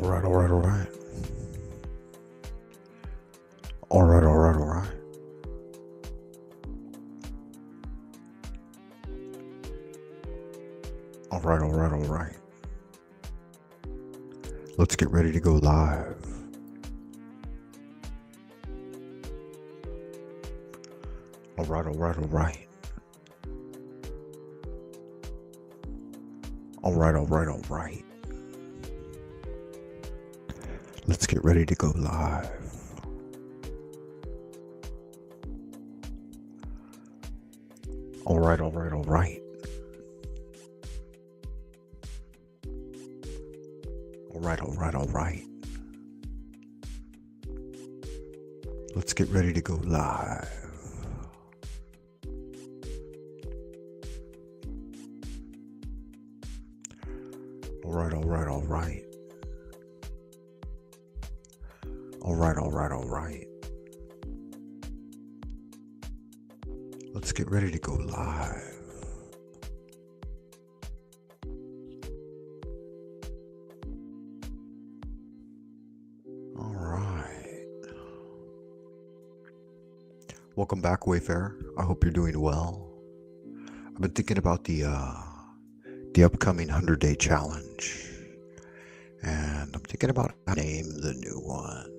All right, all right, all right. All right, all right, all right. All right, all right, all right. Let's get ready to go live. All right, all right, all right. All right, all right, all right. Let's get ready to go live. All right, all right, all right. All right, all right, all right. Let's get ready to go live. All right, all right, all right. All right, all right, all right. Let's get ready to go live. All right. Welcome back, Wayfarer. I hope you're doing well. I've been thinking about the upcoming 100-day challenge, and I'm thinking about how to name the new one.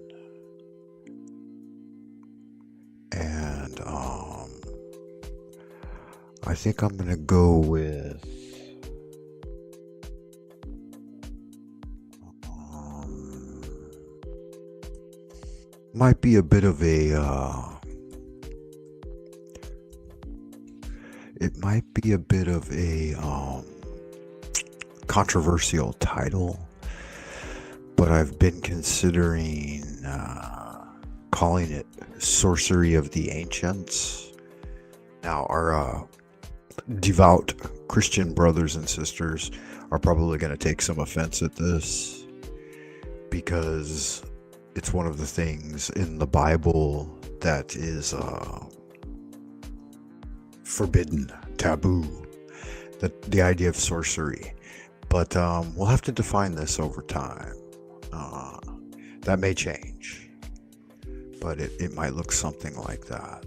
And I think I'm gonna go with might be a bit of a it might be a bit of a controversial title, but I've been considering calling it Sorcery of the Ancients. Now, our devout Christian brothers and sisters are probably going to take some offense at this, because it's one of the things in the Bible that is forbidden, taboo, the idea of sorcery. But we'll have to define this over time. That may change, but it might look something like that.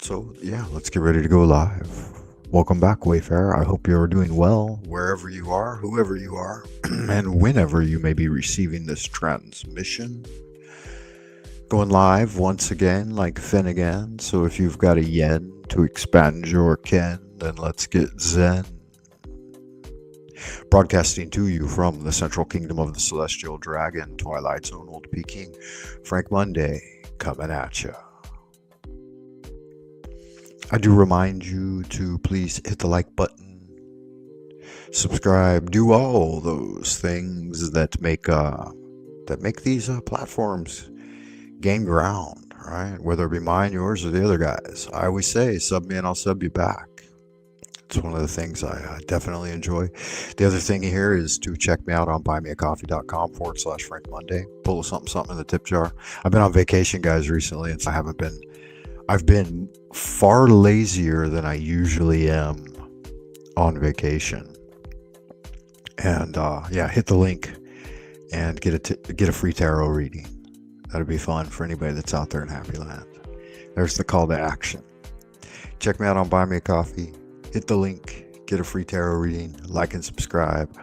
So yeah, let's get ready to go live. Welcome back, Wayfarer. I hope you're doing well wherever you are, whoever you are, and whenever you may be receiving this transmission. Going live once again like Finnegan, so if you've got a yen to expand your ken, then let's get zen. Broadcasting to you from the central kingdom of the celestial dragon, Twilight Zone, Old Peking, Frank Monday, coming at you. I do remind you to please hit the like button, subscribe, do all those things that make these platforms gain ground, right? Whether it be mine, yours, or the other guys. I always say, sub me and I'll sub you back. It's one of the things I definitely enjoy. The other thing here is to check me out on buymeacoffee.com/Frank Monday. Pull something in the tip jar. I've been on vacation, guys, recently, and so I've been far lazier than I usually am on vacation. And yeah, hit the link and get a free tarot reading. That'd be fun for anybody that's out there in Happy Land. There's the call to action. Check me out on Buy Me a Coffee. Hit the link, get a free tarot reading, like and subscribe.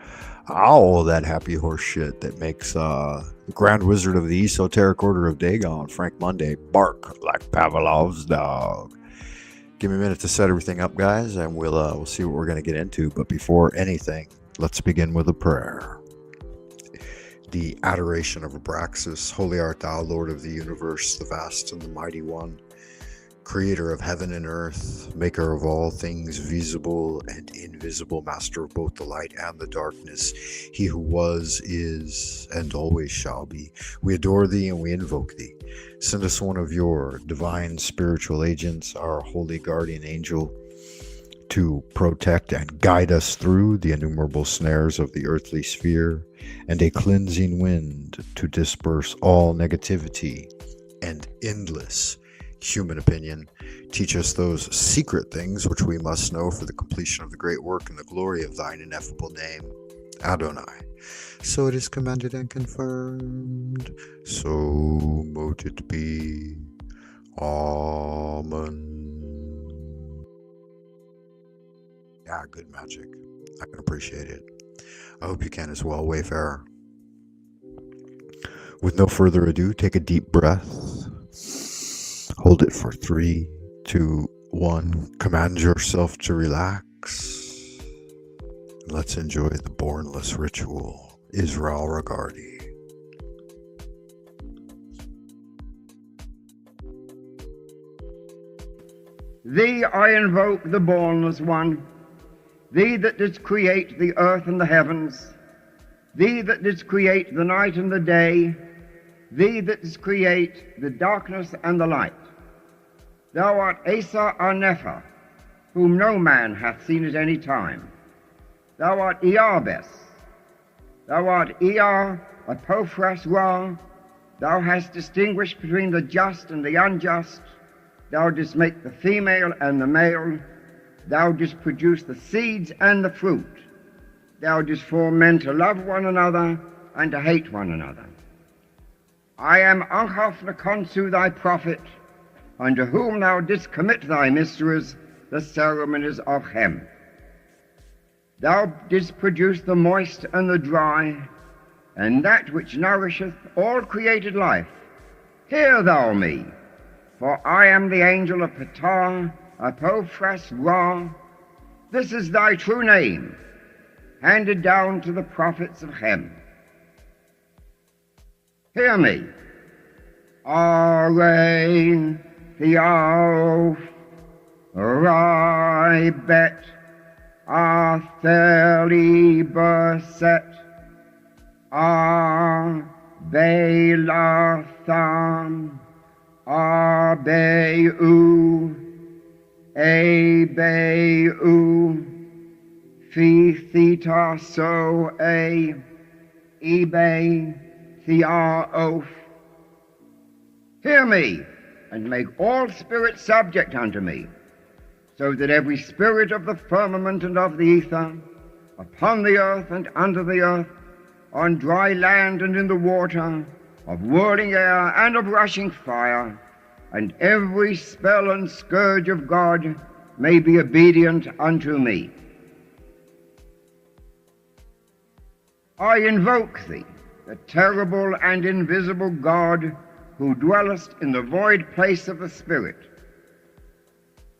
All that happy horse shit that makes the Grand Wizard of the Esoteric Order of Dagon, Frank Monday, bark like Pavlov's dog. Give me a minute to set everything up, guys, and we'll see what we're going to get into. But before anything, let's begin with a prayer. The adoration of Abraxas. Holy art thou, Lord of the universe, the vast and the mighty one, creator of heaven and earth, maker of all things visible and invisible, master of both the light and the darkness, he who was, is, and always shall be. We adore thee and we invoke thee. Send us one of your divine spiritual agents, our holy guardian angel, to protect and guide us through the innumerable snares of the earthly sphere, and a cleansing wind to disperse all negativity and endless human opinion. Teach us those secret things which we must know for the completion of the great work and the glory of thine ineffable name. Adonai. So it is commanded and confirmed. So mote it be. Amen. Yeah, good magic. I can appreciate it. I hope you can as well, Wayfarer. With no further ado, take a deep breath. Hold it for 3, 2, 1. Command yourself to relax. Let's enjoy the Bornless ritual. Israel Regardi. Thee I invoke, the Bornless One, Thee that didst create the earth and the heavens, Thee that didst create the night and the day, Thee that didst create the darkness and the light. Thou art Asa Arnepha, whom no man hath seen at any time. Thou art Iarbes. Thou art Ea Apophras Ra. Thou hast distinguished between the just and the unjust. Thou didst make the female and the male. Thou didst produce the seeds and the fruit. Thou didst form men to love one another and to hate one another. I am Anchaf-Nakonsu, thy prophet, unto whom thou didst commit thy mysteries, the ceremonies of Hem. Thou didst produce the moist and the dry, and that which nourisheth all created life. Hear thou me, for I am the angel of Ptah, Apophras Ra. This is thy true name, handed down to the prophets of Hem. Hear me. Arein Theof Rai Bet Atheli Berset Arbelatham Arbeu Ebeu Phi Theta So A Ebe Theaof. Hear me, and make all spirits subject unto me, so that every spirit of the firmament and of the ether, upon the earth and under the earth, on dry land and in the water, of whirling air and of rushing fire, and every spell and scourge of God may be obedient unto me. I invoke thee, the terrible and invisible God, who dwellest in the void place of the Spirit.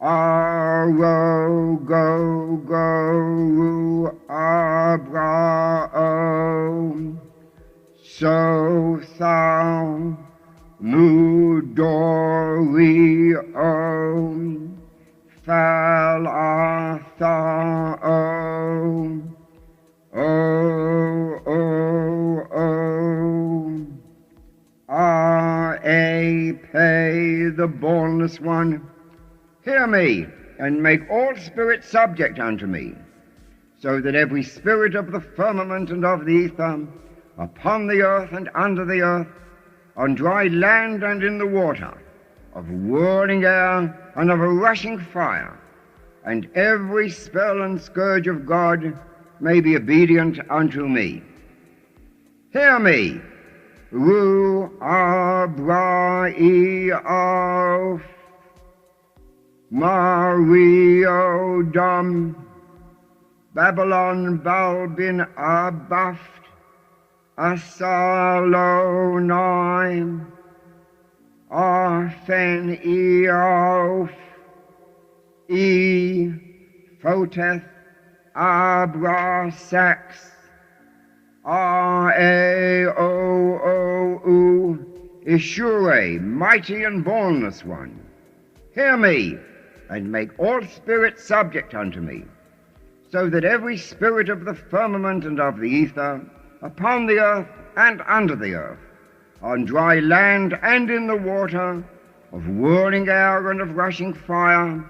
Aro go go Abrao, so thou Mudorio, Phalathao, Pay the Bornless One. Hear me, and make all spirits subject unto me, so that every spirit of the firmament and of the ether, upon the earth and under the earth, on dry land and in the water, of whirling air and of a rushing fire, and every spell and scourge of God may be obedient unto me. Hear me. Ru Abraeof Mario Dom Babylon Balbin Abaft Asalonim Arphen Eof E Photeth Abrasax R-A-O-O-U, Ishure, mighty and bornless one. Hear me, and make all spirits subject unto me, so that every spirit of the firmament and of the ether, upon the earth and under the earth, on dry land and in the water, of whirling air and of rushing fire,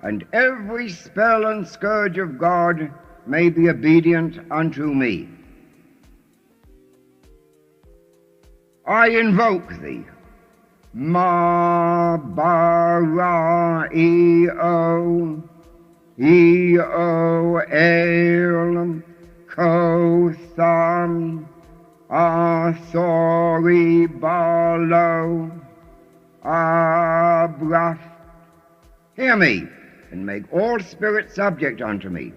and every spell and scourge of God may be obedient unto me. I invoke thee, Ma-ba-ra-e-o, E-o-el, Koth, Thumb, Thori, Barlow, Bruff. Hear me, and make all spirits subject unto me,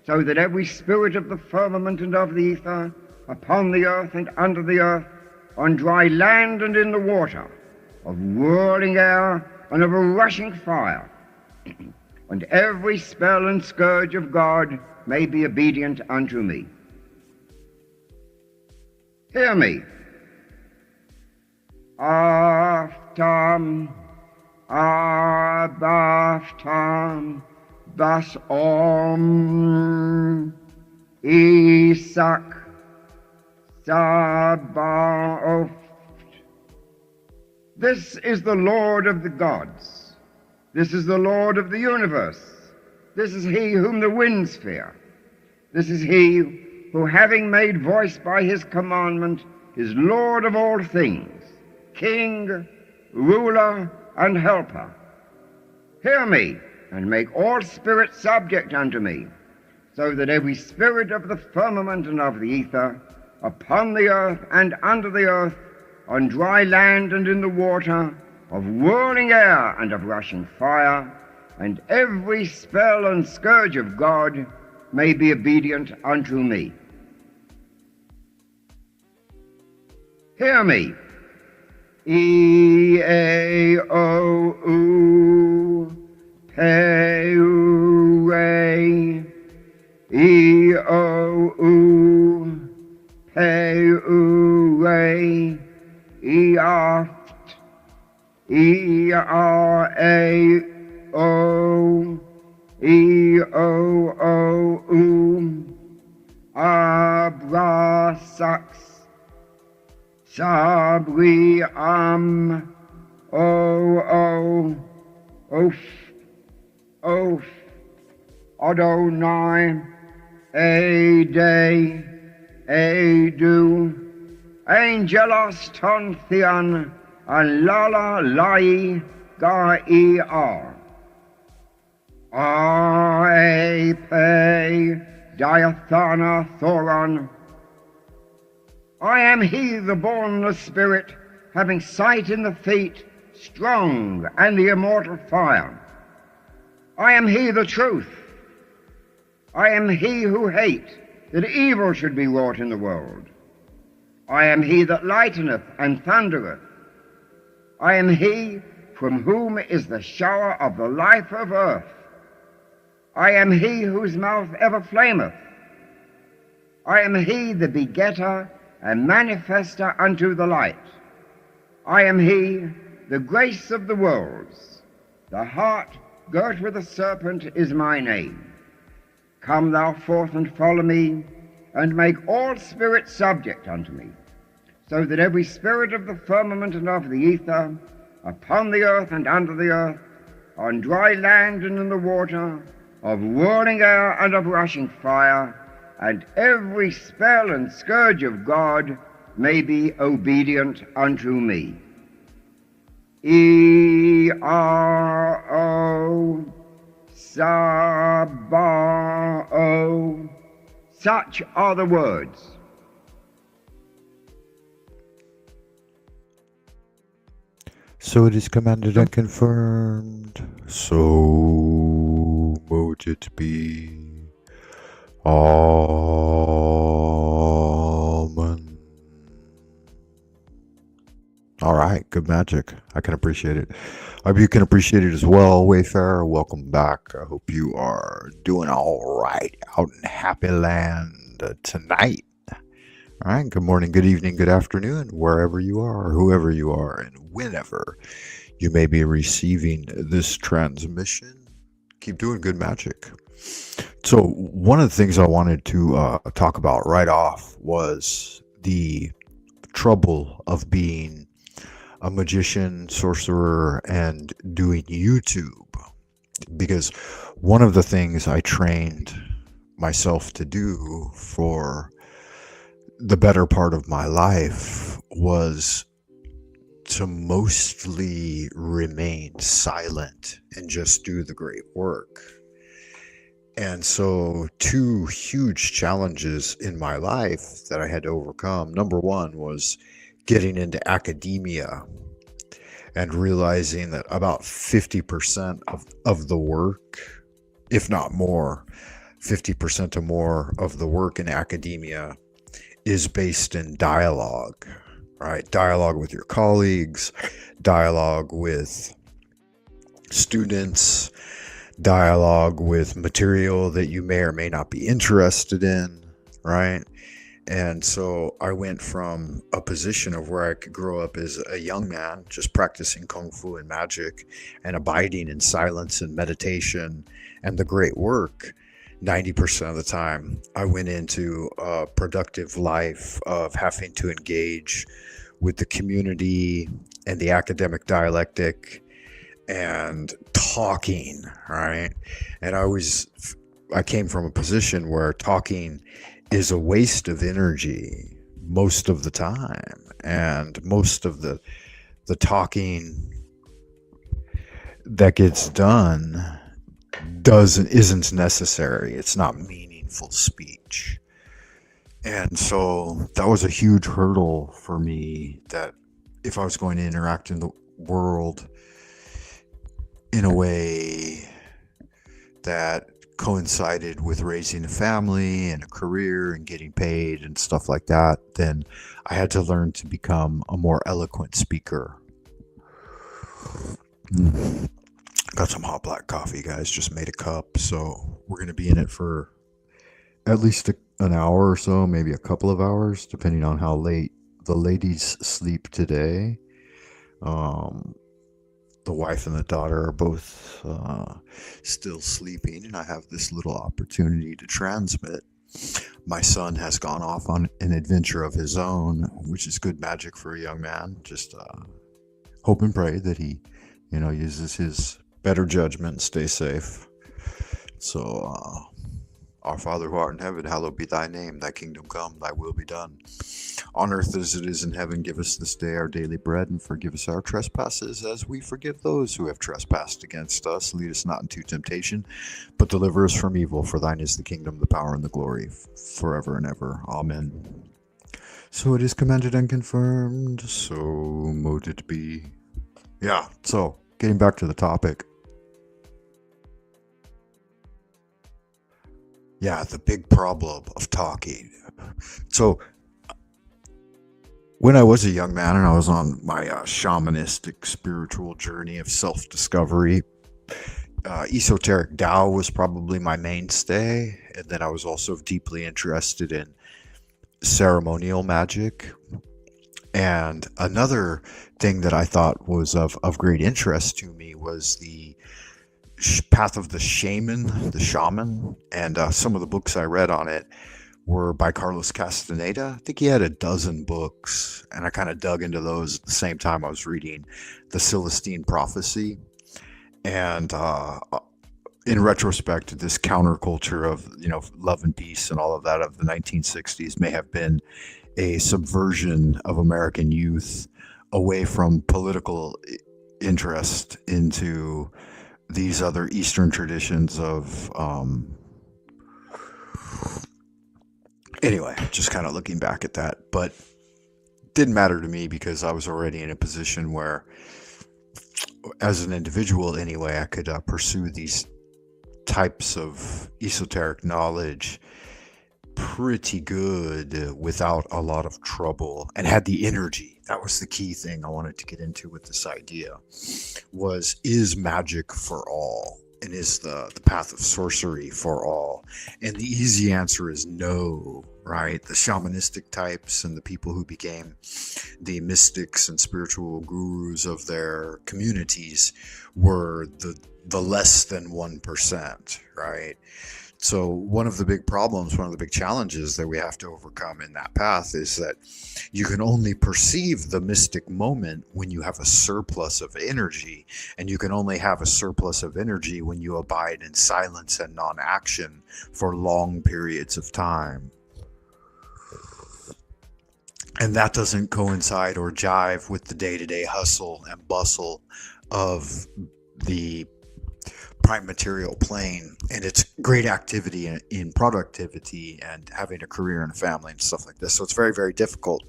so that every spirit of the firmament and of the ether, upon the earth and under the earth, on dry land and in the water, of whirling air and of a rushing fire, and every spell and scourge of God may be obedient unto me. Hear me. Aftam, Abaftam, Bas Om, Isak, Sabaoth. This is the Lord of the gods. This is the Lord of the universe. This is he whom the winds fear. This is he who, having made voice by his commandment, is Lord of all things, King, ruler, and helper. Hear me, and make all spirits subject unto me, so that every spirit of the firmament and of the ether, upon the earth and under the earth, on dry land and in the water, of whirling air and of rushing fire, and every spell and scourge of God may be obedient unto me. Hear me. E-A-O-U, Pe-U-Re, E-O-U, Pe-U-Re, E-Oft, E-R-A-O, E-O-O-U, Abrasax, Sabriam, O-O, Oph, Oph, Adonai, Ade, Adu, Angelos ton Theon, and Lala Lai Ga-E-R. I-Pe, Diathana Thoron. I am he, the bornless spirit, having sight in the feet, strong, and the immortal fire. I am he, the truth. I am he who hate that evil should be wrought in the world. I am he that lighteneth and thundereth. I am he from whom is the shower of the life of earth. I am he whose mouth ever flameth. I am he, the begetter and manifester unto the light. I am he, the grace of the worlds. The heart girt with a serpent is my name. Come thou forth and follow me, and make all spirits subject unto me, so that every spirit of the firmament and of the ether, upon the earth and under the earth, on dry land and in the water, of whirling air and of rushing fire, and every spell and scourge of God may be obedient unto me. E-R-O, Sabao. Such are the words. So it is commanded and confirmed. So mote it be. Amen. All right, good magic. I can appreciate it. I hope you can appreciate it as well, Wayfarer. Welcome back. I hope you are doing all right out in Happy Land tonight. All right, good morning, good evening, good afternoon, wherever you are, whoever you are, and whenever you may be receiving this transmission. Keep doing good magic. So one of the things I wanted to talk about right off was the trouble of being a magician, sorcerer, and doing YouTube. Because one of the things I trained myself to do for the better part of my life was to mostly remain silent and just do the great work. And so, two huge challenges in my life that I had to overcome. Number one was getting into academia and realizing that about 50% of the work, if not more, 50% or more of the work in academia is based in dialogue, right? Dialogue with your colleagues, dialogue with students, dialogue with material that you may or may not be interested in, right? And so I went from a position of where I could grow up as a young man, just practicing kung fu and magic and abiding in silence and meditation and the great work. 90% of the time, I went into a productive life of having to engage with the community and the academic dialectic and talking, right? And I came from a position where talking is a waste of energy most of the time, and most of the talking that gets done isn't necessary. It's not meaningful speech. And so that was a huge hurdle for me, that if I was going to interact in the world in a way that coincided with raising a family and a career and getting paid and stuff like that, then I had to learn to become a more eloquent speaker. Got some hot black coffee, guys. Just made a cup, so we're going to be in it for at least an hour or so, maybe a couple of hours, depending on how late the ladies sleep today. The wife and the daughter are both still sleeping, and I have this little opportunity to transmit. My son has gone off on an adventure of his own, which is good magic for a young man. Just hope and pray that he, uses his better judgment and stay safe. So, our Father who art in heaven, hallowed be thy name. Thy kingdom come, thy will be done. On earth as it is in heaven, give us this day our daily bread, and forgive us our trespasses as we forgive those who have trespassed against us. Lead us not into temptation, but deliver us from evil. For thine is the kingdom, the power, and the glory, forever and ever. Amen. So it is commanded and confirmed, so mote it be. Yeah, so getting back to the topic. Yeah, the big problem of talking. So, when I was a young man and I was on my shamanistic spiritual journey of self-discovery, esoteric Tao was probably my mainstay. And then I was also deeply interested in ceremonial magic. And another thing that I thought was of great interest to me was the path of the shaman, and some of the books I read on it were by Carlos Castaneda. I think he had a dozen books, and I kind of dug into those at the same time I was reading The Celestine Prophecy. And in retrospect, this counterculture of, love and peace and all of that of the 1960s may have been a subversion of American youth away from political interest into these other Eastern traditions of anyway, just kind of looking back at that. But didn't matter to me because I was already in a position where, as an individual anyway, I could pursue these types of esoteric knowledge pretty good without a lot of trouble, and had the energy. That was the key thing I wanted to get into with this idea, is magic for all, and is the path of sorcery for all? And the easy answer is no, right? The shamanistic types and the people who became the mystics and spiritual gurus of their communities were the less than 1%, right? So one of the big problems, one of the big challenges that we have to overcome in that path is that you can only perceive the mystic moment when you have a surplus of energy, and you can only have a surplus of energy when you abide in silence and non-action for long periods of time. And that doesn't coincide or jive with the day-to-day hustle and bustle of the prime material plane, and it's great activity in productivity and having a career and a family and stuff like this. So it's very, very difficult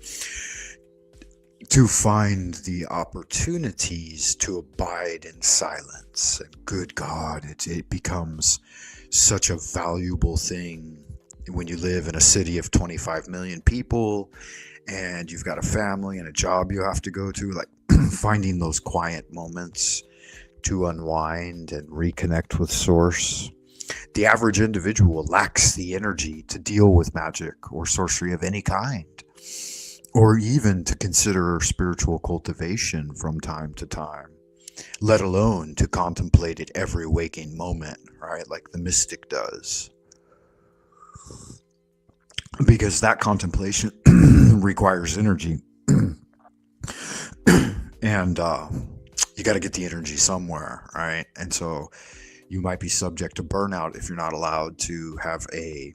to find the opportunities to abide in silence. And good God, it becomes such a valuable thing when you live in a city of 25 million people and you've got a family and a job you have to go to, like finding those quiet moments to unwind and reconnect with source. The average individual lacks the energy to deal with magic or sorcery of any kind, or even to consider spiritual cultivation from time to time, let alone to contemplate it every waking moment, right? Like the mystic does. Because that contemplation requires energy. And you got to get the energy somewhere, right? And so you might be subject to burnout if you're not allowed to have a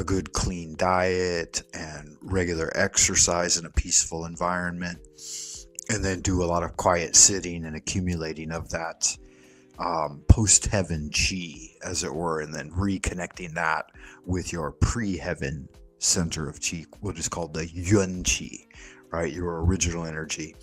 good clean diet and regular exercise in a peaceful environment, and then do a lot of quiet sitting and accumulating of that post-heaven chi, as it were, and then reconnecting that with your pre-heaven center of chi, what is called the yun chi, right? Your original energy.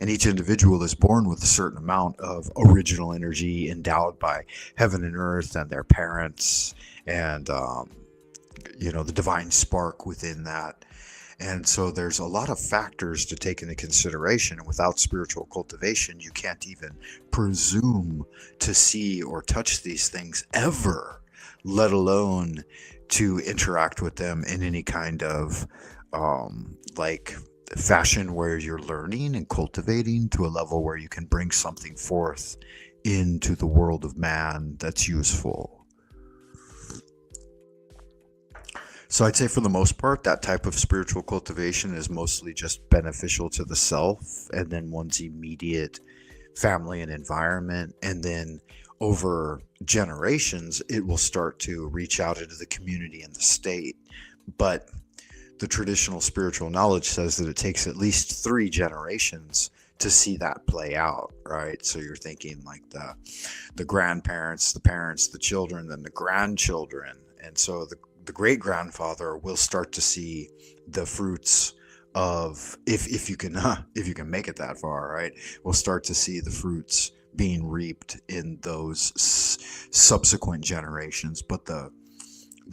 And each individual is born with a certain amount of original energy endowed by heaven and earth and their parents, and the divine spark within that. And so there's a lot of factors to take into consideration. And without spiritual cultivation, you can't even presume to see or touch these things ever, let alone to interact with them in any kind of fashion where you're learning and cultivating to a level where you can bring something forth into the world of man that's useful. So I'd say for the most part, that type of spiritual cultivation is mostly just beneficial to the self and then one's immediate family and environment. And then over generations, it will start to reach out into the community and the state. But the traditional spiritual knowledge says that it takes at least 3 generations to see that play out, right? So you're thinking like the grandparents, the parents, the children, then the grandchildren. And so the great-grandfather will start to see the fruits of, if you can make it that far, right? We'll start to see the fruits being reaped in those subsequent generations. But the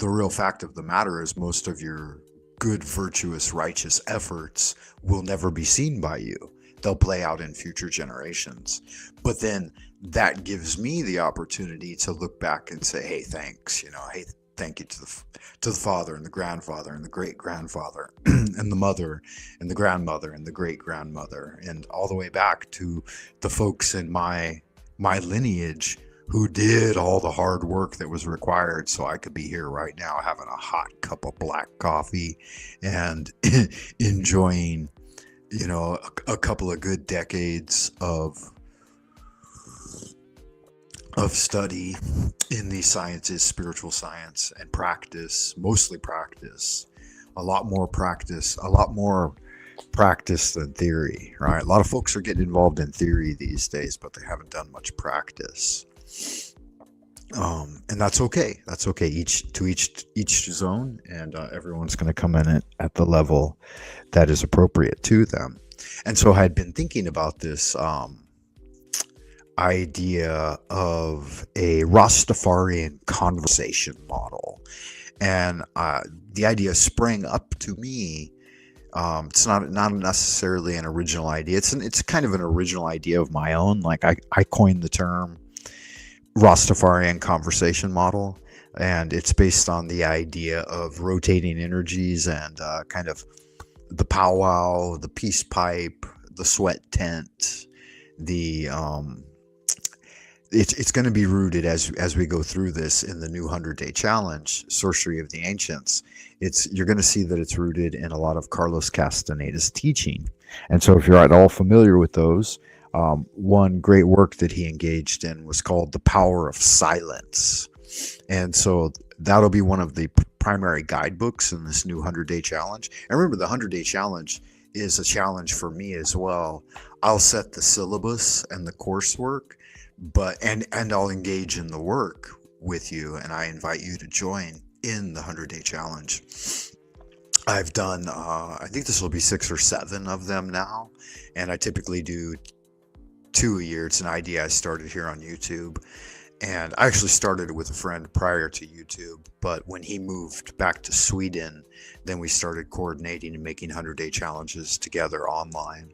real fact of the matter is most of your good, virtuous, righteous efforts will never be seen by you. They'll play out in future generations. But then that gives me the opportunity to look back and say, hey, thanks, hey, thank you to the father and the grandfather and the great-grandfather and the mother and the grandmother and the great-grandmother, and all the way back to the folks in my lineage who did all the hard work that was required so I could be here right now having a hot cup of black coffee and enjoying, a couple of good decades of study in these sciences, spiritual science, and practice, mostly practice, a lot more practice than theory, right? A lot of folks are getting involved in theory these days, but they haven't done much practice. And that's okay. That's okay. Each his own, and everyone's going to come in at the level that is appropriate to them. And so I had been thinking about this idea of a Rastafarian conversation model, and the idea sprang up to me. It's not necessarily an original idea. It's kind of an original idea of my own. Like I coined the term Rastafarian conversation model, and it's based on the idea of rotating energies and kind of the powwow, the peace pipe, the sweat tent, the it's going to be rooted as we go through this in the new 100-day challenge, Sorcery of the Ancients. You're going to see that it's rooted in a lot of Carlos Castaneda's teaching. And so if you're at all familiar with those, one great work that he engaged in was called The Power of Silence. And so that'll be one of the primary guidebooks in this new 100-day challenge. And remember, the 100-day challenge is a challenge for me as well. I'll set the syllabus and the coursework, and I'll engage in the work with you, and I invite you to join in the 100-day challenge. I've done, I think this will be 6 or 7 of them now, and I typically do 2 a year. It's an idea I started here on YouTube, and I actually started it with a friend prior to YouTube, but when he moved back to Sweden, then we started coordinating and making 100-day challenges together online.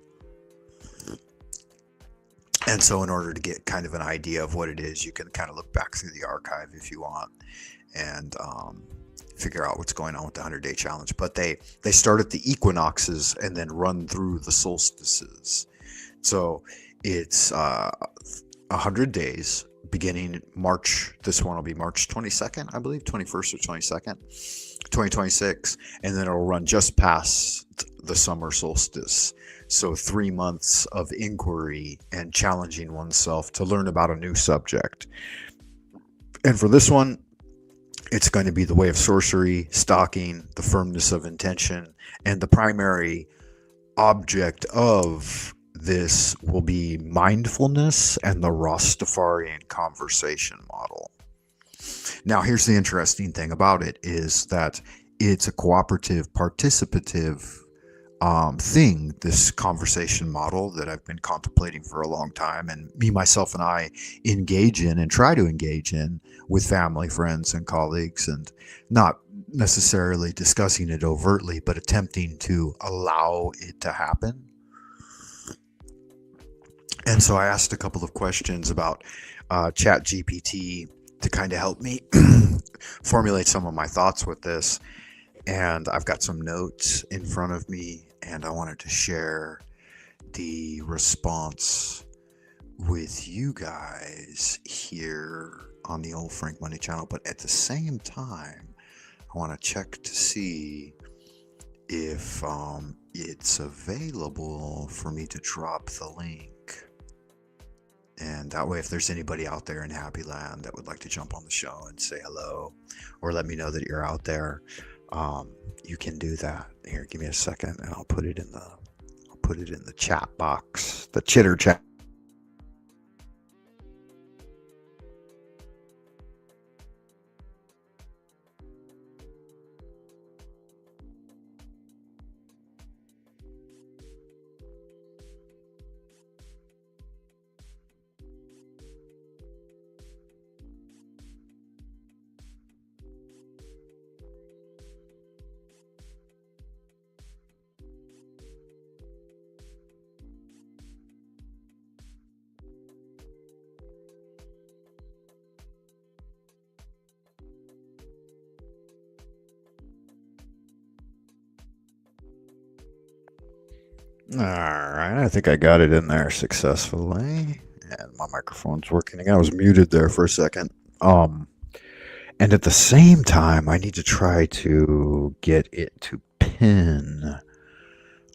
And so in order to get kind of an idea of what it is, you can kind of look back through the archive if you want, and figure out what's going on with the 100-day challenge. But they start at the equinoxes and then run through the solstices. So it's 100 days beginning March. This one will be March 22nd, I believe, 21st or 22nd, 2026. And then it'll run just past the summer solstice. So 3 months of inquiry and challenging oneself to learn about a new subject. And for this one, it's going to be the way of sorcery, stalking, the firmness of intention, and the primary object of this will be mindfulness and the Rastafarian conversation model. Now, here's the interesting thing about it is that it's a cooperative, participative thing, this conversation model that I've been contemplating for a long time, and me, myself, and I engage in and try to engage in with family, friends, and colleagues, and not necessarily discussing it overtly, but attempting to allow it to happen. And so I asked a couple of questions about ChatGPT to kind of help me formulate some of my thoughts with this. And I've got some notes in front of me, and I wanted to share the response with you guys here on the Old Frank Money channel. But at the same time, I want to check to see if it's available for me to drop the link. And that way, if there's anybody out there in Happy Land that would like to jump on the show and say hello, or let me know that you're out there, you can do that. Here, give me a second, and I'll put it in the chat box, the chitter chat. All right, I think I got it in there successfully, and my microphone's working again. I was muted there for a second. And at the same time, I need to try to get it to pin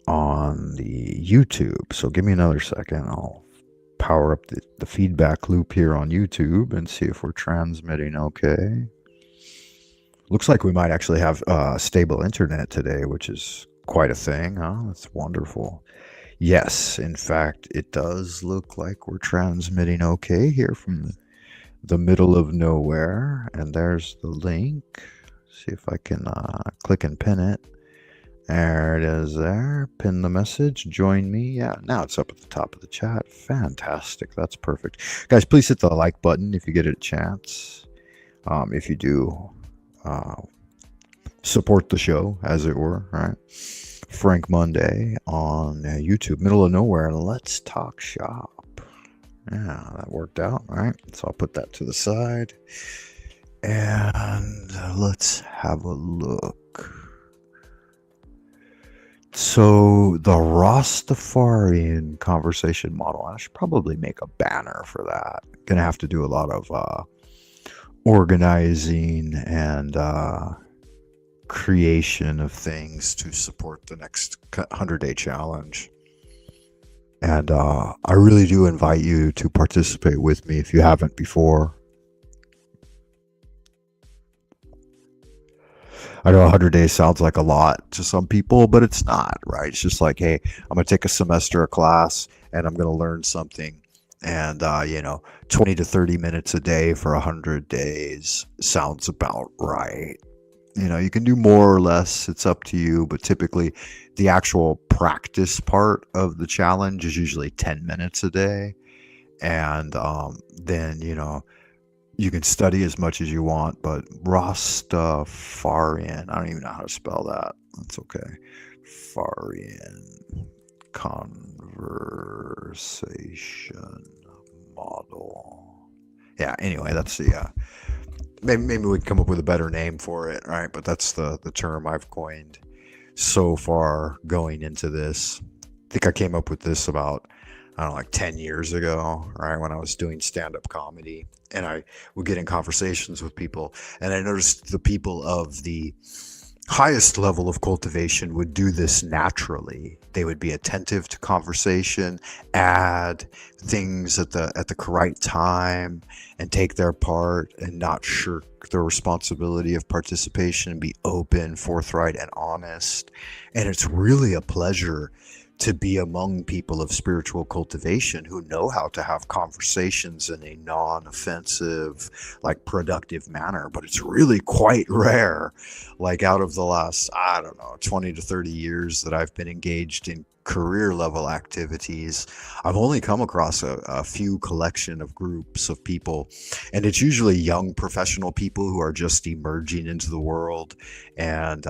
on the YouTube. So give me another second. I'll power up the feedback loop here on YouTube and see if we're transmitting okay. Looks like we might actually have stable internet today, which is quite a thing, huh? That's wonderful. Yes, in fact, it does look like we're transmitting okay here from the middle of nowhere. And there's the link. See if I can click and pin it. There it is there. Pin the message. Join me. Yeah, now it's up at the top of the chat. Fantastic. That's perfect. Guys, please hit the like button if you get a chance. If you do, support the show, as it were, right? Frank Monday on YouTube, middle of nowhere. Let's talk shop. Yeah, that worked out, right? So I'll put that to the side. And let's have a look. So the Rastafarian conversation model, I should probably make a banner for that. Gonna have to do a lot of organizing and creation of things to support the next 100-day challenge. And I really do invite you to participate with me if you haven't before. I know 100 days sounds like a lot to some people, but it's not, right? It's just like, hey, I'm going to take a semester of class and I'm going to learn something. And 20 to 30 minutes a day for 100 days sounds about right. You can do more or less, it's up to you, but typically the actual practice part of the challenge is usually 10 minutes a day. And then you can study as much as you want, but Rastafarian, I don't even know how to spell that. That's okay. Farian conversation model. Yeah, anyway, that's the maybe we can come up with a better name for it, right? But that's the term I've coined so far going into this. I think I came up with this about, I don't know, like 10 years ago, right? When I was doing stand-up comedy, and I would get in conversations with people, and I noticed the people of the highest level of cultivation would do this naturally. They would be attentive to conversation, add things at the right time, and take their part and not shirk their responsibility of participation, and be open, forthright, and honest. And it's really a pleasure to be among people of spiritual cultivation who know how to have conversations in a non-offensive, like productive manner. But it's really quite rare. Like out of the last, I don't know, 20 to 30 years that I've been engaged in career level activities, I've only come across a few collection of groups of people, and it's usually young professional people who are just emerging into the world, and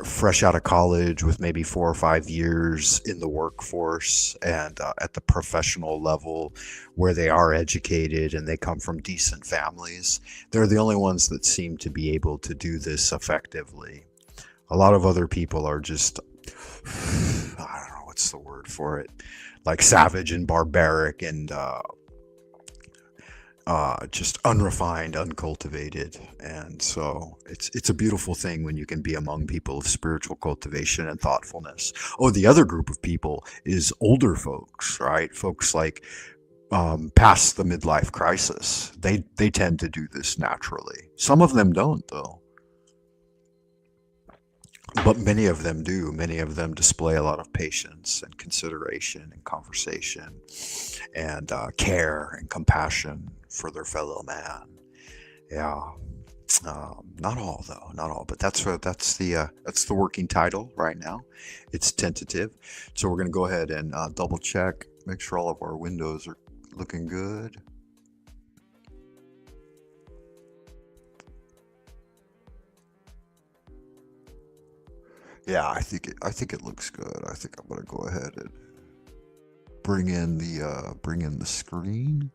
fresh out of college with maybe 4 or 5 years in the workforce, and at the professional level where they are educated and they come from decent families. They're the only ones that seem to be able to do this effectively. A lot of other people are just, I don't know what's the word for it, like savage and barbaric and just unrefined, uncultivated. And so it's a beautiful thing when you can be among people of spiritual cultivation and thoughtfulness. Oh, the other group of people is older folks, right? Folks like past the midlife crisis. They tend to do this naturally. Some of them don't, though. But many of them do. Many of them display a lot of patience and consideration and conversation and care and compassion for their fellow man. Yeah, not all though, not all. But that's the working title right now. It's tentative, so we're gonna go ahead and double check, make sure all of our windows are looking good. Yeah, I think it looks good. I think I'm gonna go ahead and bring in the screen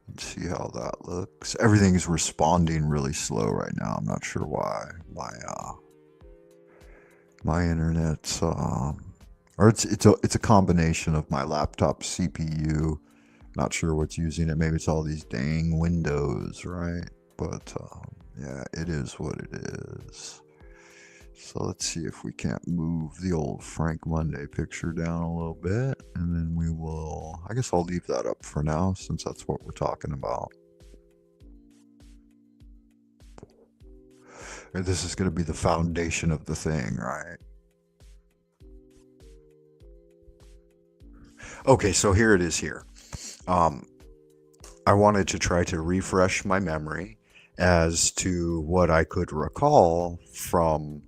and see how that looks. Everything's responding really slow right now. I'm not sure why. My internet's or it's a combination of my laptop CPU. Not sure what's using it. Maybe it's all these dang windows, right? But yeah, it is what it is. So let's see if we can't move the old Frank Monday picture down a little bit, and then we will, I guess I'll leave that up for now since that's what we're talking about. And this is going to be the foundation of the thing, right? Okay, so here it is here. I wanted to try to refresh my memory as to what I could recall from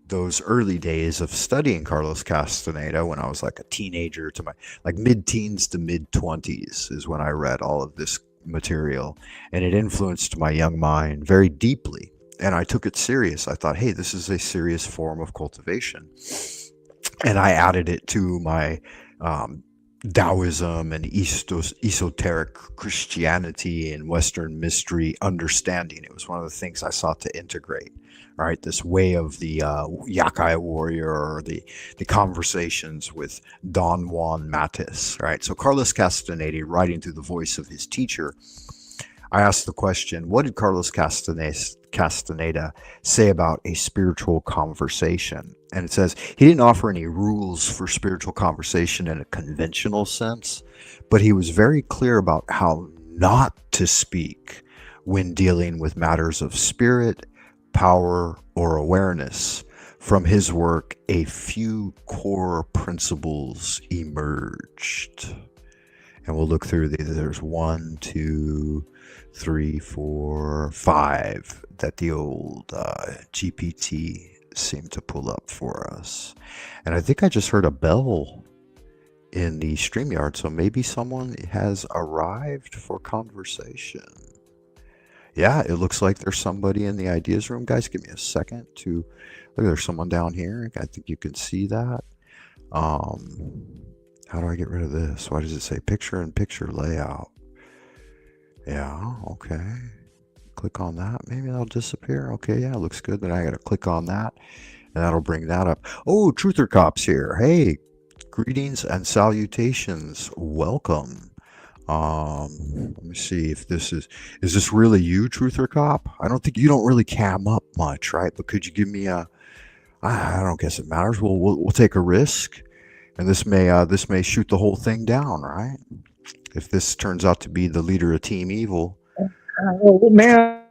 those early days of studying Carlos Castaneda when I was like a teenager to my like mid-teens to mid-20s is when I read all of this material, and it influenced my young mind very deeply, and I took it serious. I thought, hey, this is a serious form of cultivation, and I added it to my Taoism and esoteric Christianity and Western mystery understanding. It was one of the things I sought to integrate, right? This way of the Yakai warrior, or the conversations with Don Juan Matus, right? So Carlos Castaneda, writing through the voice of his teacher, I asked the question, what did Carlos Castaneda say about a spiritual conversation? And it says he didn't offer any rules for spiritual conversation in a conventional sense, but he was very clear about how not to speak when dealing with matters of spirit, power, or awareness. From his work, a few core principles emerged. and we'll look through these. There's 1, 2, 3, 4, 5 that the old GPT seemed to pull up for us. And I think I just heard a bell in the StreamYard, so maybe someone has arrived for conversation. Yeah, it looks like there's somebody in the ideas room. Guys, give me a second to look. There's someone down here. I think you can see that. How do I get rid of this? Why does it say picture in picture layout? Yeah, okay. Click on that. Maybe that'll disappear. Okay, yeah, looks good. Then I got to click on that, and that'll bring that up. Oh, Truther Cop's here. Hey, greetings and salutations. Welcome. Let me see if this is this really you, Truther Cop? I don't think you don't really cam up much, right? But could you give me a, I don't guess it matters. We'll take a risk, and this may shoot the whole thing down, right? If this turns out to be the leader of Team Evil. Man,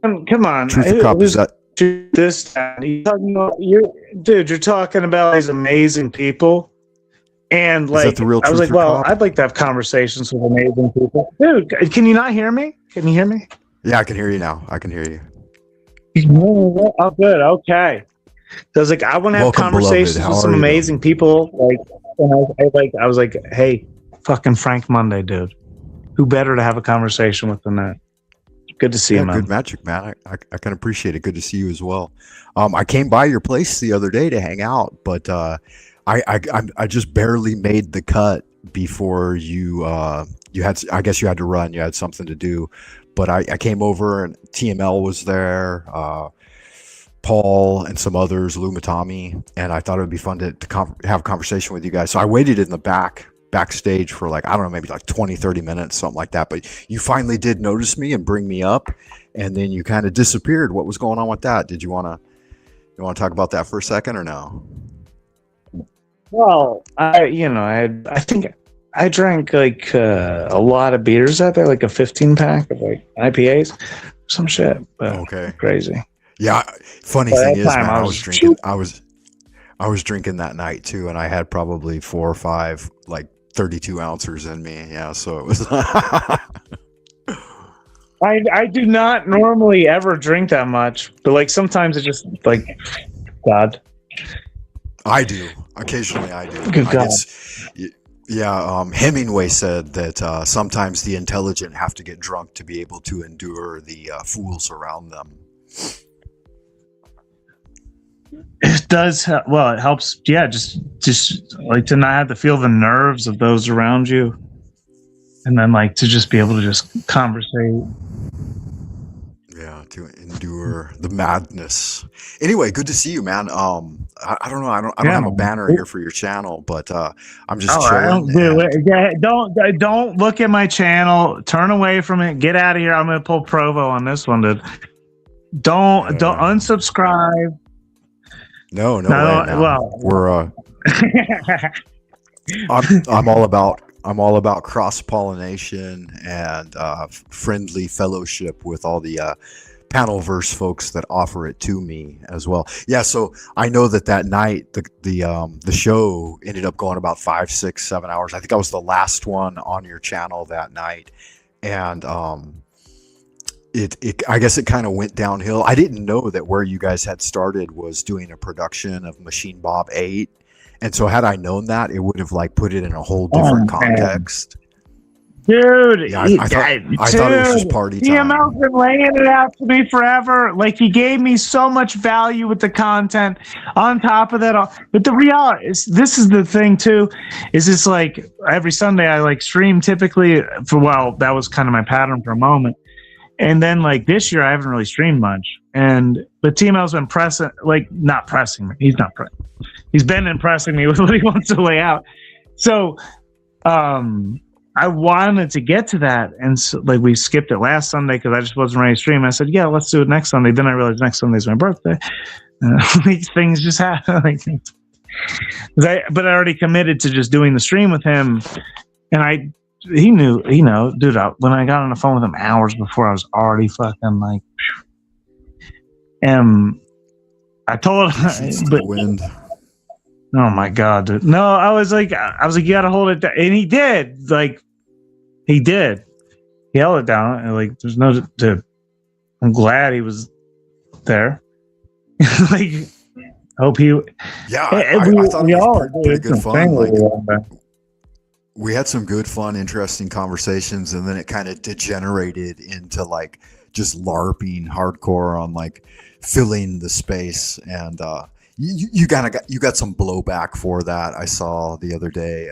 come on. Truther Cop, is that This you're talking about these amazing people. And is that the real I was like, Truther well, Cop? I'd like to have conversations with amazing people. Dude, can you not hear me? Can you hear me? Yeah, I can hear you now. I can hear you. Oh, good. Okay. So I was like, I want to have Welcome, conversations beloved. How with some are you amazing people. I was like, hey, fucking Frank Monday, dude. Who better to have a conversation with than that? Good to see you, man. Good magic, man. I can appreciate it. Good to see you as well. I came by your place the other day to hang out, but I just barely made the cut before you had, I guess you had to run. You had something to do, but I came over and TML was there, Paul and some others, Lou Matami, and I thought it would be fun to have a conversation with you guys. So I waited in the backstage for like, I don't know, maybe like 20, 30 minutes, something like that. But you finally did notice me and bring me up, and then you kind of disappeared. What was going on with that? Did you want to talk about that for a second or no? Well, I think I drank like a lot of beers that day, like a 15 pack of like IPAs, some shit. But Okay. Crazy. Yeah. Funny By thing that is, time, man, I I was was drinking. I was drinking that night too, and I had probably 4 or 5 like 32 ounces in me. Yeah. So it was. I do not normally ever drink that much, but like sometimes it just like God. I do. Occasionally I do. Good God. Yeah, Hemingway said that sometimes the intelligent have to get drunk to be able to endure the fools around them. It does. Well, it helps. Yeah, just like to not have to feel the nerves of those around you, and then like to just be able to just conversate. Yeah, to endure the madness. Anyway, good to see you, man. I don't know. I don't have a banner here for your channel, but I'm just chilling. Don't look at my channel. Turn away from it. Get out of here. I'm gonna pull Provo on this one, dude. Don't unsubscribe. No way. Man. Well, we're I'm all about cross pollination and friendly fellowship with all the Panelverse folks that offer it to me as well. Yeah, so I know that night the show ended up going about 5, 6, 7 hours. I think I was the last one on your channel that night, and I guess it kind of went downhill. I didn't know that where you guys had started was doing a production of Machine Bob 8. And so had I known that, it would have like put it in a whole different context. Dude, yeah, I thought it was just party time. TML's been laying it out to me forever. Like he gave me so much value with the content. On top of that, but the reality is, this is the thing too, is it's like every Sunday I like stream typically that was kind of my pattern for a moment. And then like this year I haven't really streamed much. But TML's been not pressing me. He's not pressing. He's been impressing me with what he wants to lay out. So I wanted to get to that. And so, like we skipped it last Sunday because I just wasn't ready to stream. I said, yeah, let's do it next Sunday. Then I realized next Sunday's my birthday. These things just happen. But I already committed to just doing the stream with him. And he knew, dude, when I got on the phone with him hours before, I was already fucking like, I told him, the wind. Oh my God, dude. No, I was like, you gotta hold it down. And he did. Like, He did. He held it down, and like, there's no. I'm glad he was there. Like, hope he. Yeah, Hey, I thought it was pretty good fun. Like, we had some good, fun, interesting conversations, and then it kind of degenerated into like just LARPing hardcore on like filling the space. And you got some blowback for that. I saw the other day.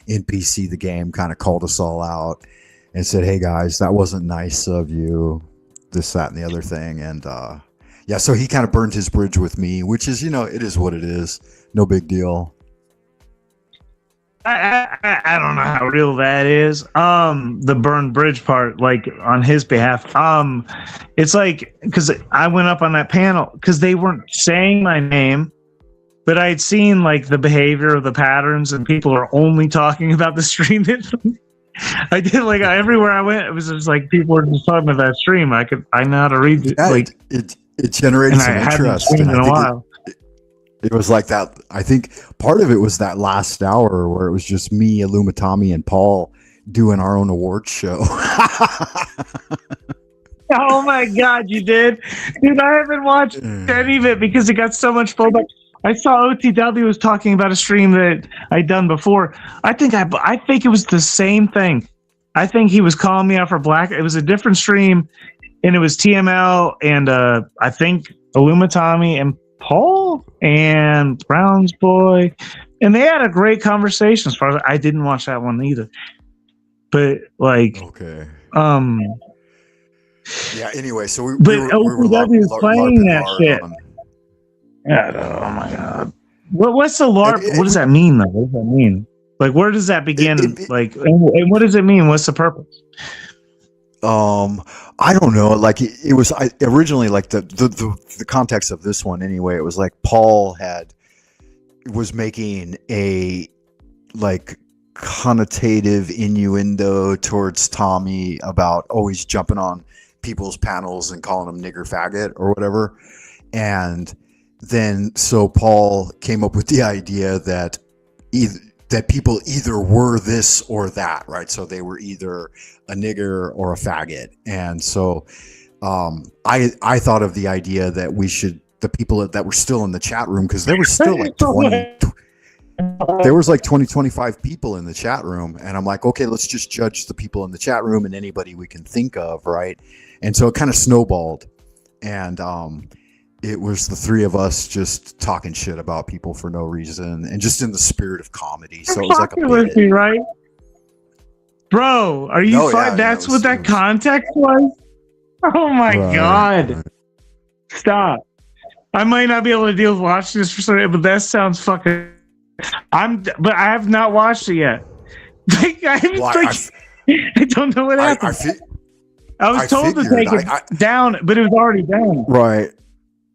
NPC the game kind of called us all out and said, "Hey guys, that wasn't nice of you." This, that, and the other thing, and yeah, so he kind of burned his bridge with me, which is, it is what it is. No big deal. I don't know how real that is. The burned bridge part, like on his behalf. It's like, because I went up on that panel because they weren't saying my name, but I'd seen like the behavior of the patterns, and people are only talking about the stream. I did, like, everywhere I went, it was just like people were just talking about that stream. I know how to read it. Yeah, like it generated some interest. In a while. It was like that. I think part of it was that last hour where it was just me, Illumitami, and Paul doing our own awards show. Oh my God, you did? Dude, I haven't watched any of it because it got so much blowback. I saw OTW was talking about a stream that I'd done before. I think it was the same thing. I think he was calling me out for black. It was a different stream, and it was TML and I think Illumitami and Paul and Brown's boy, and they had a great conversation. As far as I didn't watch that one either, but like, okay, yeah. Anyway, so we OTW was playing that shit. Yeah, oh my God. What's the LARP? What does that mean, though? What does that mean? Like, where does that begin? And what does it mean? What's the purpose? I don't know. Like, it was originally like the context of this one anyway. It was like Paul was making a like connotative innuendo towards Tommy about always jumping on people's panels and calling them nigger faggot or whatever, and then so Paul came up with the idea that that people either were this or that, right? So they were either a nigger or a faggot. And so I thought of the idea that the people that were still in the chat room, because there was still like 25 people in the chat room. And I'm like, okay, let's just judge the people in the chat room and anybody we can think of, right? And so it kind of snowballed. And it was the three of us just talking shit about people for no reason and just in the spirit of comedy. So it was like a with me, right? Bro, are you fine? That's what that context was? Oh my God. Right. Stop. I might not be able to deal with watching this for some, but that sounds fucking. But I have not watched it yet. Like, I don't know what happened. I was told to take it down, but it was already down. Right.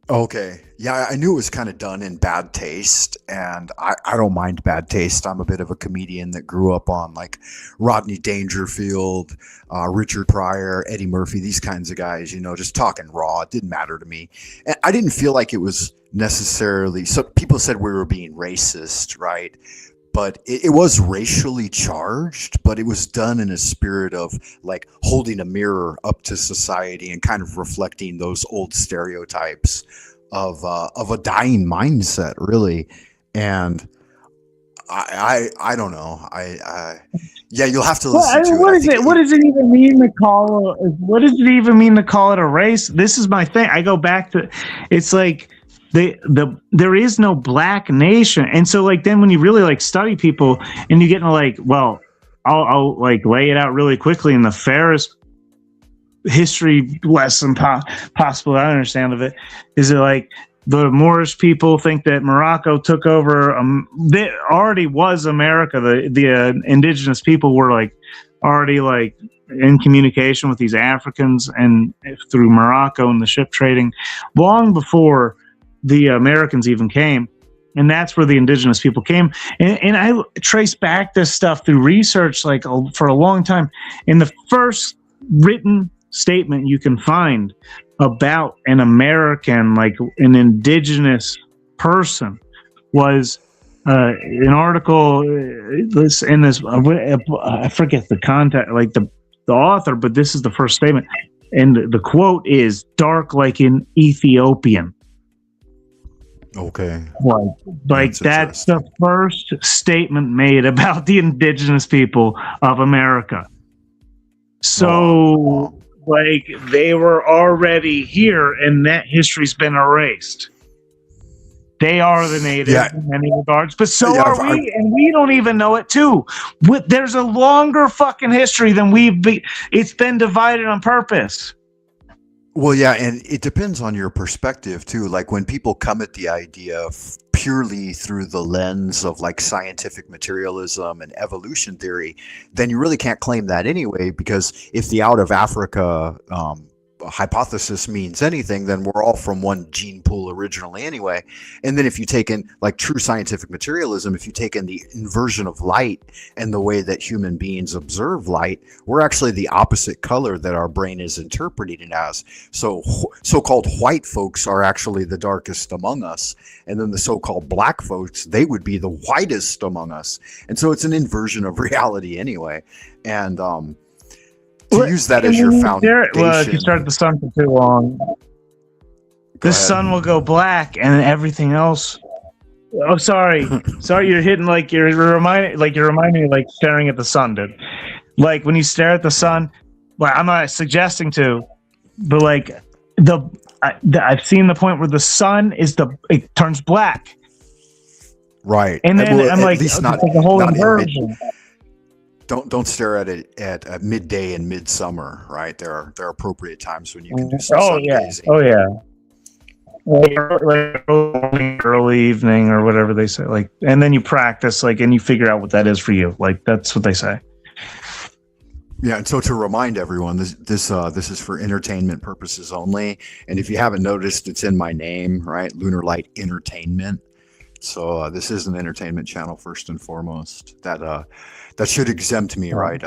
Okay. Yeah, I knew it was kind of done in bad taste, and I don't mind bad taste. I'm a bit of a comedian that grew up on like Rodney Dangerfield, Richard Pryor, Eddie Murphy, these kinds of guys, just talking raw. It didn't matter to me. And I didn't feel like it was necessarily, so people said we were being racist, right? But it was racially charged, but it was done in a spirit of like holding a mirror up to society and kind of reflecting those old stereotypes of a dying mindset, really. And I don't know. Yeah, you'll have to listen to it. What does it even mean to call? What does it even mean to call it a race? This is my thing. I go back to, it's like. There is no black nation, and so like then when you really like study people and you get into like, well, I'll like lay it out really quickly in the fairest history lesson possible I understand of it, is it like the Moorish people think that Morocco took over. They already was America. The indigenous people were like already like in communication with these Africans and through Morocco and the ship trading long before the Americans even came, and that's where the indigenous people came. And I traced back this stuff through research like for a long time. And the first written statement you can find about an American, like an indigenous person, was an article this in this I forget the content, like the author, but this is the first statement, and the quote is "dark like an Ethiopian." Okay. Like that's the first statement made about the indigenous people of America. So, like, they were already here, and that history's been erased. They are the natives in many regards, but so are we, and we don't even know it too. There's a longer fucking history than it's been divided on purpose. Well, yeah, and it depends on your perspective too. Like when people come at the idea purely through the lens of like scientific materialism and evolution theory, then you really can't claim that anyway, because if the out of Africa hypothesis means anything, then we're all from one gene pool originally anyway. And then if you take in like true scientific materialism, if you take in the inversion of light and the way that human beings observe light, we're actually the opposite color that our brain is interpreting it as. So so-called white folks are actually the darkest among us, and then the so-called black folks, they would be the whitest among us. And so it's an inversion of reality anyway. And to use that as your foundation. Well, if you start the sun for too long, the sun will go black, and everything else. Oh, sorry, you're hitting you're reminding me like staring at the sun, dude. Like when you stare at the sun, well, I'm not suggesting to, but like I've seen the point where the sun it turns black, right? And then I'm like, it's like a whole inversion. Don't stare at it at midday and midsummer, right? There are appropriate times when you can do some sun gazing. Oh yeah. Like early evening or whatever they say, like, and then you practice, like, and you figure out what that is for you. Like that's what they say. Yeah, and so to remind everyone, this is for entertainment purposes only. And if you haven't noticed, it's in my name, right? Lunar Light Entertainment. So this is an entertainment channel first and foremost. That should exempt me, right?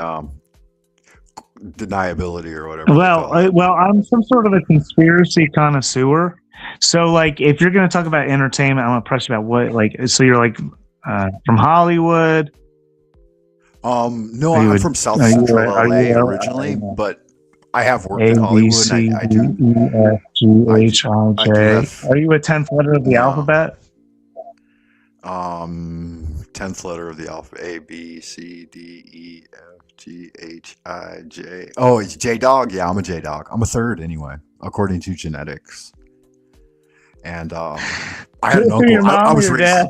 Deniability or whatever. Well, I'm some sort of a conspiracy connoisseur. So, like, if you're going to talk about entertainment, I'm going to press you about what, like, so you're like from Hollywood. No, I'm from South Central LA originally, but I have worked in Hollywood. And I do. A-B-C-D-E-F-G-H-I-J. Are you a 10th letter of the alphabet? 10th letter of the alphabet. A, B, C, D, E, F, G, H, I, J. Oh, it's J Dog. Yeah, I'm a J Dog. I'm a third anyway, according to genetics. And I had an uncle. I was raised.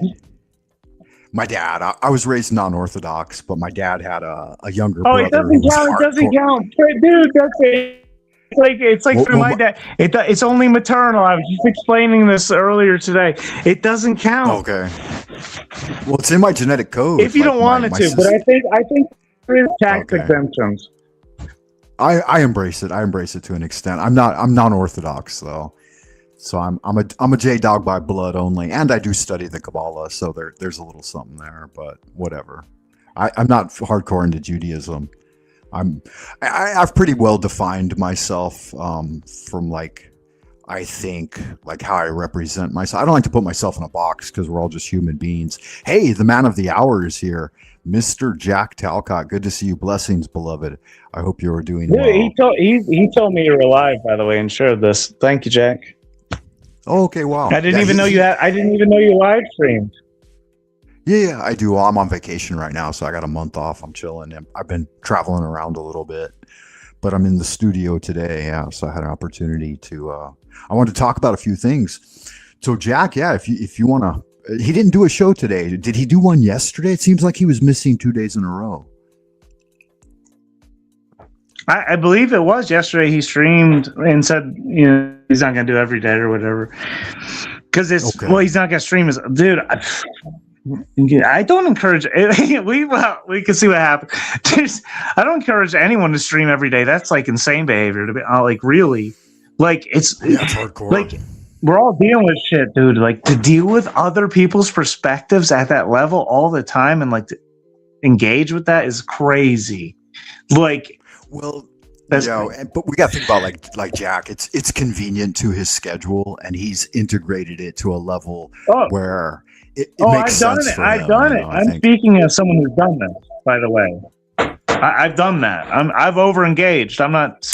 My dad. I was raised non-orthodox, but my dad had a younger brother. It doesn't count. It doesn't count, dude. That's it. It's like for my dad. It's only maternal. I was just explaining this earlier today. It doesn't count. Okay. Well, it's in my genetic code. If you don't want it to, but I think there is tax exemptions. I embrace it. I embrace it to an extent. I'm non-orthodox though, so I'm a J Dog by blood only, and I do study the Kabbalah, so there's a little something there. But whatever. I'm not hardcore into Judaism. I've pretty well defined myself from like, I think like how I represent myself. I don't like to put myself in a box because we're all just human beings. Hey, the man of the hour is here, Mr. Jack Talcott. Good to see you. Blessings, beloved. I hope you are doing well. He told me you were alive, by the way, and shared this. Thank you, Jack. Oh, okay, wow. I didn't even know you live streamed. Yeah, I do. Well, I'm on vacation right now, so I got a month off. I'm chilling. I've been traveling around a little bit, but I'm in the studio today. Yeah, so I had an opportunity to. I wanted to talk about a few things. So, Jack, yeah, if you want to, he didn't do a show today. Did he do one yesterday? It seems like he was missing 2 days in a row. I believe it was yesterday. He streamed and said, he's not going to do every day or whatever, because he's not going to stream. Dude. I don't encourage. We can see what happens. I don't encourage anyone to stream every day. That's like insane behavior. To be like really, like it's hardcore. Like we're all dealing with shit, dude. Like to deal with other people's perspectives at that level all the time and like to engage with that is crazy. Like, well. But we got to think about like Jack. It's convenient to his schedule, and he's integrated it to a level where it Oh, makes I've done sense it. for I've him. done You it. know, I I'm think. speaking as someone who's done this, by the way. I've done that. I've over-engaged. I'm not.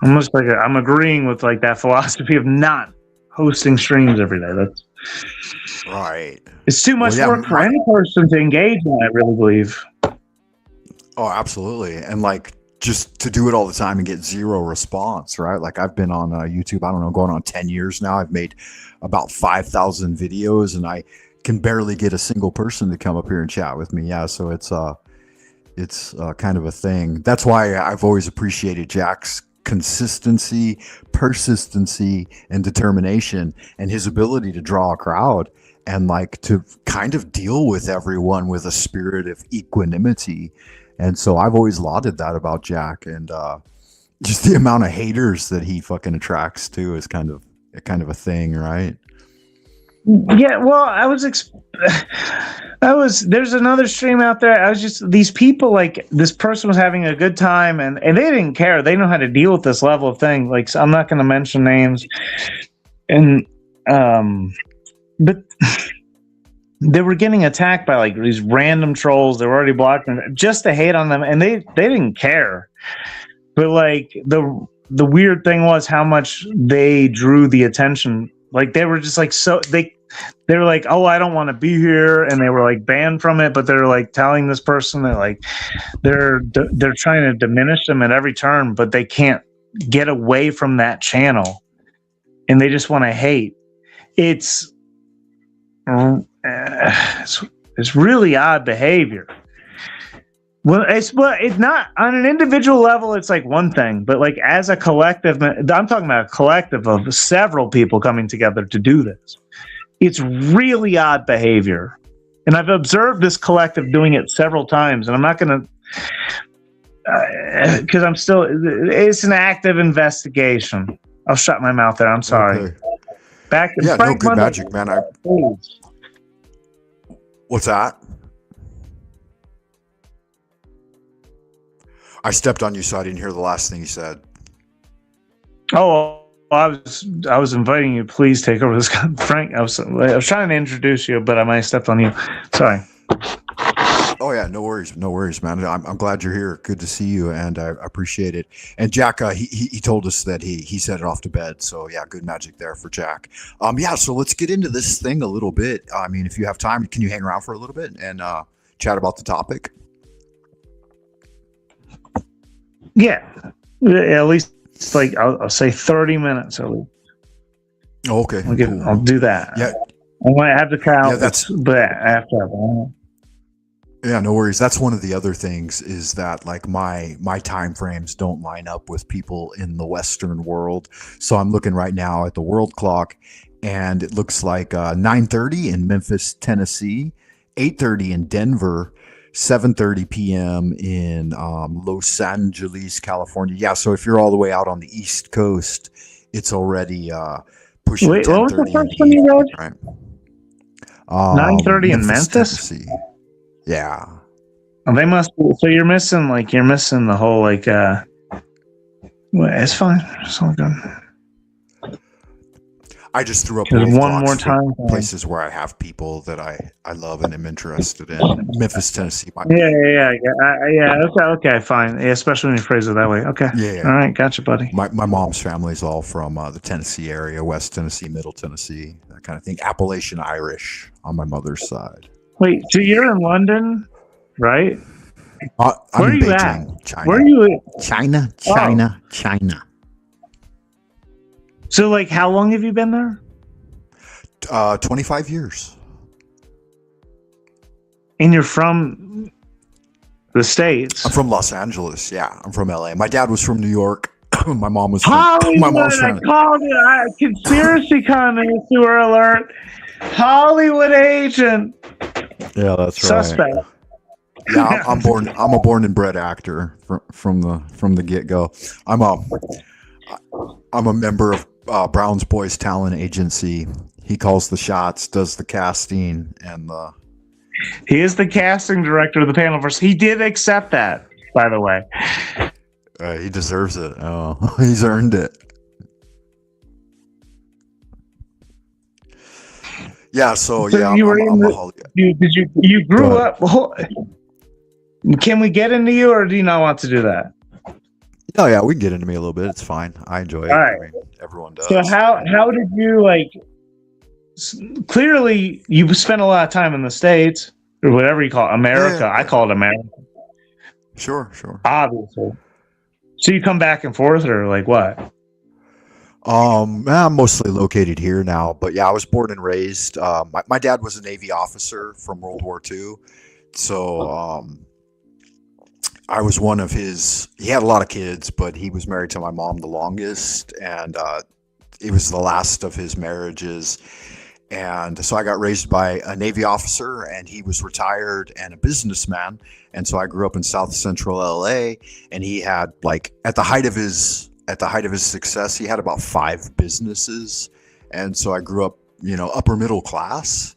I'm just like I'm agreeing with like that philosophy of not hosting streams every day. That's Right. it's too much Well, yeah, work for any person to engage in. I really believe. Oh, absolutely. And like just to do it all the time and get zero response, right? Like I've been on YouTube, I don't know, going on 10 years now. I've made about 5,000 videos and I can barely get a single person to come up here and chat with me. Yeah, so it's kind of a thing. That's why I've always appreciated Jack's consistency, persistency, and determination, and his ability to draw a crowd and like to kind of deal with everyone with a spirit of equanimity. And so I've always lauded that about Jack, and just the amount of haters that he fucking attracts too is kind of a thing, right? Yeah, well, there's another stream out there. I was just these people, like this person was having a good time and they didn't care. They know how to deal with this level of thing. Like, so I'm not going to mention names, and but they were getting attacked by like these random trolls. They were already blocked them just to hate on them, and they didn't care. But like the weird thing was how much they drew the attention. Like they were just like they were like, oh, I don't want to be here, and they were like banned from it. But they're like telling this person that like they're trying to diminish them at every turn, but they can't get away from that channel, and they just want to hate. It's really odd behavior. Well, it's not on an individual level. It's like one thing, but like as a collective, I'm talking about a collective of several people coming together to do this. It's really odd behavior, and I've observed this collective doing it several times. And I'm not going to, because I'm still. It's an active investigation. I'll shut my mouth there. I'm sorry. Okay. Back to Yeah, Frank no, good Mundo. magic, man. What's that? I stepped on you, so I didn't hear the last thing you said. Oh, I was inviting you. Please take over this, Frank. I was trying to introduce you, but I might have stepped on you. Sorry. Oh yeah, no worries, man. I'm glad you're here. Good to see you, and I appreciate it. And Jack, he told us that he set it off to bed. So yeah, good magic there for Jack. Yeah. So let's get into this thing a little bit. I mean, if you have time, can you hang around for a little bit and chat about the topic? Yeah, at least it's like I'll say 30 minutes at least. Oh, okay. Cool. I'll do that. Yeah. I might have to count. Yeah, but after that. Yeah, no worries. That's one of the other things is that like my time frames don't line up with people in the Western world. So I'm looking right now at the world clock, and it looks like 9:30 in Memphis, Tennessee, 8:30 in Denver, 7:30 p.m. in Los Angeles, California. Yeah, so if you're all the way out on the East Coast, it's already pushing. Wait, what was the 10:30 first one you read? right. 9:30 in Memphis? Tennessee. Yeah. Oh, they must. So you're missing the whole like. Well, it's fine. It's all good. I just threw up There's world one clocks more for time. places where I have people that I love and am interested in. Memphis, Tennessee. Yeah. Okay, fine. Yeah, especially when you phrase it that way. Okay. Yeah. All right, gotcha, buddy. My mom's family is all from the Tennessee area, West Tennessee, Middle Tennessee, that kind of thing. Appalachian Irish on my mother's side. Wait, so you're in London, right? I'm Where are in you Beijing, at? China. Where are you? China. So, like, how long have you been there? 25 years. And you're from the States. I'm from Los Angeles. Yeah, I'm from LA. My dad was from New York. My mom was from Hollywood. my mom's I from called it. Conspiracy connoisseur alert. Hollywood agent. Yeah, that's Suspect. right. Yeah, I'm a born and bred actor from the get go. I'm a member of Brown's Boys Talent Agency. He calls the shots, does the casting, and he is the casting director of the Panelverse. He did accept that, by the way. He deserves it. Oh, he's earned it. Yeah, so So yeah, you were in I'm a the. Hollywood. You Go grew ahead. up. Can we get into you, or do you not want to do that? Oh yeah, we can get into me a little bit. It's fine. I enjoy All it. right. I mean, everyone So does. how did you like? Clearly, you spent a lot of time in the States or whatever you call it, America. I Yeah, call it America, sure. obviously. So you come back and forth, or like what? I'm mostly located here now, but yeah, I was born and raised. My dad was a Navy officer from World War II, so I was one of his. He had a lot of kids, but he was married to my mom the longest, and it was the last of his marriages. And so I got raised by a Navy officer, and he was retired and a businessman. And so I grew up in South Central LA, and he had like at the height of his success, he had about 5 businesses. And so I grew up, upper middle class,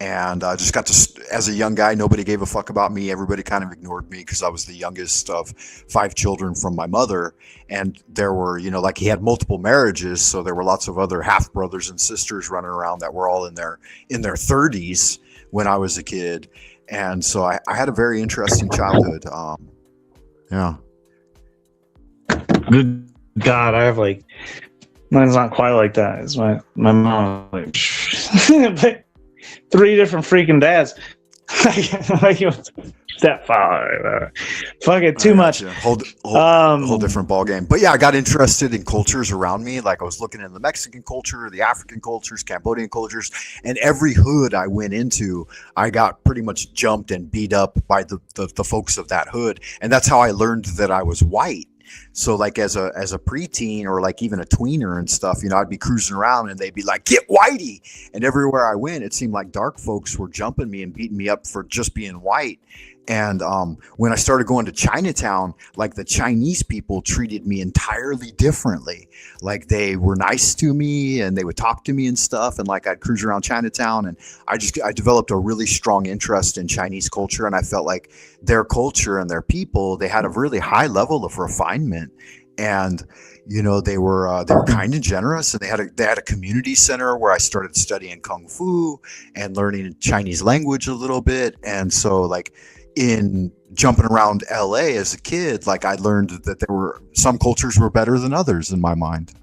and I just got to, as a young guy, nobody gave a fuck about me. Everybody kind of ignored me because I was the youngest of 5 children from my mother. And there were, like he had multiple marriages. So there were lots of other half brothers and sisters running around that were all in their 30s when I was a kid. And so I had a very interesting childhood. Yeah. Good God, I have like mine's not quite like that. It's my mom like but 3 different freaking dads. Stepfather, fuck it, too much. Whole different ball game. But yeah, I got interested in cultures around me. Like I was looking in the Mexican culture, the African cultures, Cambodian cultures, and every hood I went into, I got pretty much jumped and beat up by the folks of that hood, and that's how I learned that I was white. So like as a preteen or like even a tweener and stuff, I'd be cruising around and they'd be like, "Get whitey!" And everywhere I went, it seemed like dark folks were jumping me and beating me up for just being white. And when I started going to Chinatown, like the Chinese people treated me entirely differently. Like they were nice to me and they would talk to me and stuff. And like I'd cruise around Chinatown, and I developed a really strong interest in Chinese culture. And I felt like their culture and their people, they had a really high level of refinement. And they were kind and generous, and they had a community center where I started studying kung fu and learning Chinese language a little bit. And so like in jumping around LA as a kid, like I learned that there were some cultures were better than others in my mind.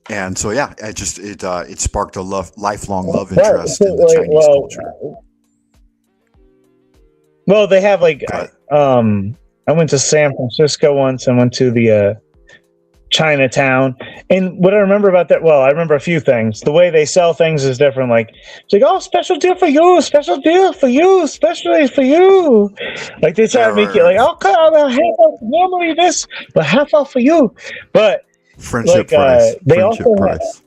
And so yeah, it sparked a lifelong love interest in the Chinese culture. Well, they have like I went to San Francisco once and went to the Chinatown, and what I remember about that, well, I remember a few things. The way they sell things is different. Like it's like, "Oh, special deal for you, special deal for you, especially for you." Like they try to make it like, "Okay, I'll half off normally this, but half off for you." But friendship like, price. they Friendship also price.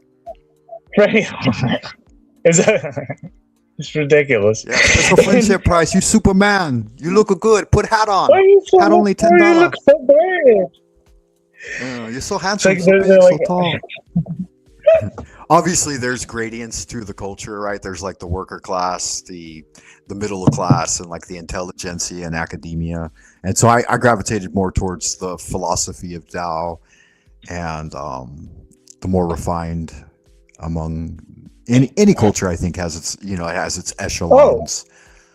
Is that? It's ridiculous. Yeah, special friendship price. You Superman. You look good. Put hat on. Why are you so Hat only why you $10. look so bad? You're so handsome, Like, so they're big, so like- tall. Obviously, there's gradients to the culture, right? There's like the worker class, the middle class, and like the intelligentsia and academia. And so I gravitated more towards the philosophy of Tao and the more refined among any culture. I think has its it has its echelons.